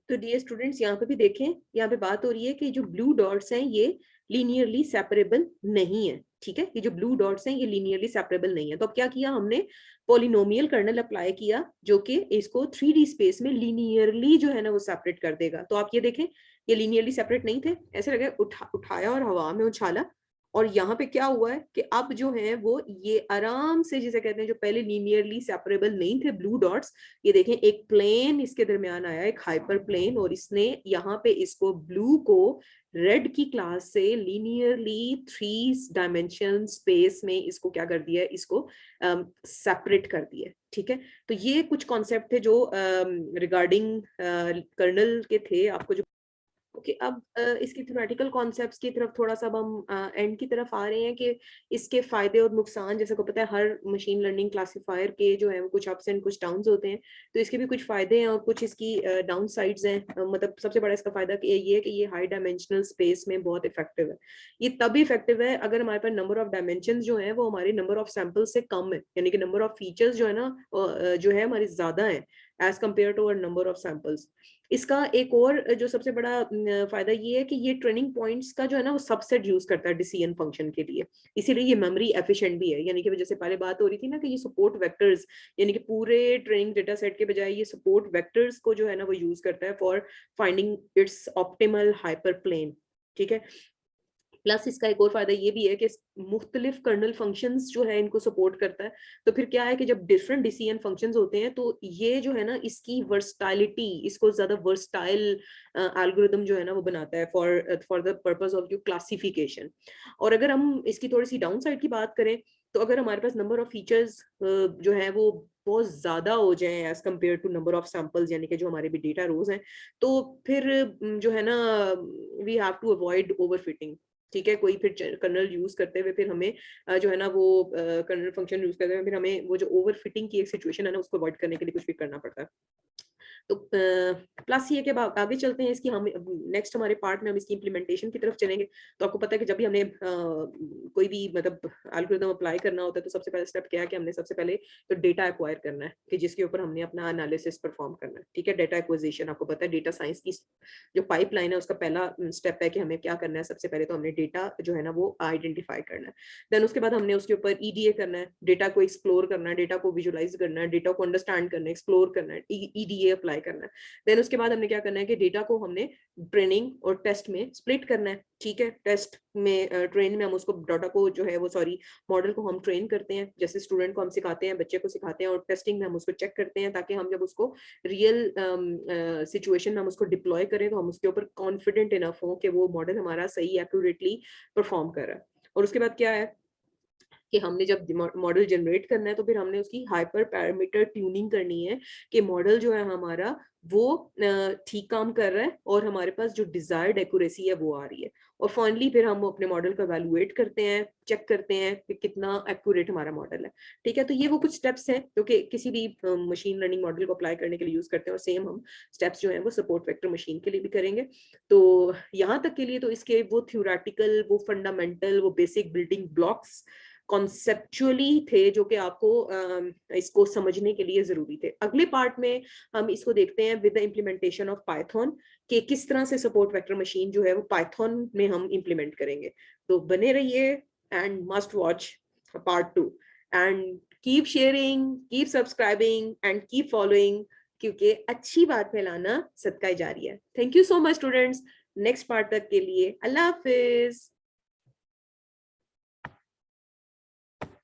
तो डियर स्टूडेंट्स यहाँ पे भी देखें, यहाँ पे बात हो रही है कि जो ब्लू डॉट्स हैं ये लीनियरली सेपरेबल नहीं है। ठीक है, ये जो ब्लू डॉट्स हैं ये लीनियरली सेपरेबल नहीं है, तो अब क्या किया हमने, पॉलिनोमियल कर्नल अप्लाई किया जो कि इसको 3D स्पेस में लीनियरली जो है ना वो सेपरेट कर देगा। तो आप ये देखें ये लीनियरली सेपरेट नहीं थे, ऐसे लगे उठाया और हवा में उछाला, और यहाँ पे क्या हुआ है कि अब जो है वो ये आराम से, जिसे कहते हैं जो पहले लीनियरली सेपरेबल नहीं थे ब्लू डॉट्स, ये देखें एक प्लेन इसके दरमियान आया, एक हाइपर प्लेन, और इसने यहाँ पे इसको ब्लू को रेड की क्लास से लीनियरली 3 डायमेंशन स्पेस में इसको क्या कर दिया है, इसको सेपरेट कर दिया। ठीक है, तो ये कुछ कॉन्सेप्ट थे जो रिगार्डिंग कर्नल के थे आपको जो। ओके, अब इसकी थ्योरेटिकल कॉन्सेप्ट्स की तरफ थोड़ा सा हम एंड की तरफ आ रहे हैं कि इसके फायदे और नुकसान, जैसे को पता है हर मशीन लर्निंग क्लासिफायर के जो है वो कुछ अप्स एंड कुछ डाउन्स होते हैं, तो इसके भी कुछ फायदे हैं और कुछ इसकी डाउन साइड्स हैं। मतलब सबसे बड़ा इसका फायदा ये है कि ये हाई डायमेंशनल स्पेस में बहुत इफेक्टिव है। ये तभी इफेक्टिव है अगर हमारे पास नंबर ऑफ डायमेंशन जो है वो हमारे नंबर ऑफ सैंपल से कम है, यानी कि नंबर ऑफ फीचर्स जो है ना जो है हमारी ज्यादा है as compare to our number of samples. इसका एक और जो सबसे बड़ा फायदा ये है कि ये ट्रेनिंग पॉइंट्स का जो है ना वो सबसेट यूज करता है डिसीजन फंक्शन के लिए, इसीलिए ये मेमोरी एफिशिएंट भी है। यानी कि जैसे पहले बात हो रही थी ना कि ये सपोर्ट वेक्टर्स, यानी कि पूरे ट्रेनिंग डेटा सेट के बजाय ये सपोर्ट वेक्टर्स को जो है ना वो यूज करता है for finding its optimal hyper plane. ठीक है, प्लस इसका एक और फायदा ये भी है कि मुख्तलिफ कर्नल फंक्शंस जो है इनको सपोर्ट करता है, तो फिर क्या है कि जब डिफरेंट डिसीजन फंक्शंस होते हैं तो ये जो है ना इसकी वर्सटाइलिटी, इसको ज्यादा वर्सटाइल एल्गोरिदम जो है ना वो बनाता है फॉर द पर्पस ऑफ जो क्लासिफिकेशन। और अगर हम इसकी थोड़ी सी डाउन साइड की बात करें, तो अगर हमारे पास नंबर ऑफ फीचर्स जो है वो बहुत ज्यादा हो जाए as compare to number of samples, यानी कि जो हमारे भी डेटा रोज हैं, तो फिर जो है ना we have to avoid overfitting. ठीक है, कोई फिर कर्नल यूज करते हुए फिर हमें जो है ना वो कर्नल फंक्शन यूज करते हुए फिर हमें वो जो ओवर फिटिंग की एक सिचुएशन है ना उसको अवॉइड करने के लिए कुछ भी करना पड़ता है। तो प्लस ये कि आगे चलते हैं इसकी, हम नेक्स्ट हमारे पार्ट में हम इसकी इम्प्लीमेंटेशन की तरफ चलेंगे। तो आपको पता है कि जब भी हमने कोई भी मतलब एल्गोरिथम अप्लाई करना होता है तो सबसे पहले स्टेप क्या है कि हमने सबसे पहले तो डेटा एक्वायर करना है कि जिसके ऊपर हमने अपना एनालिसिस परफॉर्म करना है। ठीक है, डेटा एक्विजिशन, आपको पता है डेटा साइंस की जो पाइपलाइन है उसका पहला स्टेप है कि हमें क्या करना है, सबसे पहले तो हमने डेटा जो है ना वो आइडेंटिफाई करना है, देन उसके बाद हमने उसके ऊपर ईडीए करना है, डेटा को एक्सप्लोर करना है, डेटा को विजुअलाइज करना है, डेटा को अंडरस्टैंड करना है, एक्सप्लोर करना है, ईडीए अप्लाई करना है। देन उसके बाद हमने क्या करना है कि डेटा को हमने ट्रेनिंग और टेस्ट में स्प्लिट करना है, ठीक है। टेस्ट में ट्रेन में हम उसको डाटा को जो है वो सॉरी मॉडल को हम ट्रेन करते हैं, जैसे स्टूडेंट को हम सिखाते हैं, बच्चे को सिखाते हैं, और टेस्टिंग में हम उसको चेक करते हैं, ताकि हम जब उसको रियल सिचुएशन में हम उसको डिप्लॉय करें तो हम उसके ऊपर कॉन्फिडेंट इनफ हो कि वो मॉडल हमारा सही एक्यूरेटली परफॉर्म कर रहा है। और उसके बाद क्या है कि हमने जब मॉडल जनरेट करना है तो फिर हमने उसकी हाइपर पैरामीटर ट्यूनिंग करनी है कि मॉडल जो है हमारा वो ठीक काम कर रहा है और हमारे पास जो डिजायर्ड एक्यूरेसी है वो आ रही है। और फाइनली फिर हम अपने मॉडल का वैल्यूएट करते हैं, चेक करते हैं कि कितना एक्यूरेट हमारा मॉडल है, ठीक है। तो ये वो कुछ स्टेप्स हैं जो कि किसी भी मशीन लर्निंग मॉडल को अप्लाई करने के लिए यूज करते हैं, और सेम हम स्टेप्स जो है वो सपोर्ट वेक्टर मशीन के लिए भी करेंगे। तो यहाँ तक के लिए तो इसके वो थ्योरेटिकल, वो फंडामेंटल, वो बेसिक बिल्डिंग ब्लॉक्स कॉन्सेप्चुअली थे जो कि आपको इसको समझने के लिए जरूरी थे। अगले पार्ट में हम इसको देखते हैं with the implementation of Python, कि किस तरह से सपोर्ट वेक्टर मशीन जो है वो पाइथन में हम इम्प्लीमेंट करेंगे। तो बने रहिए and must watch part 2 and keep sharing, keep subscribing and keep following, क्योंकि अच्छी बात फैलाना सदका जारी है। Thank you so much students. Next part तक के लिए अल्लाह हाफिज।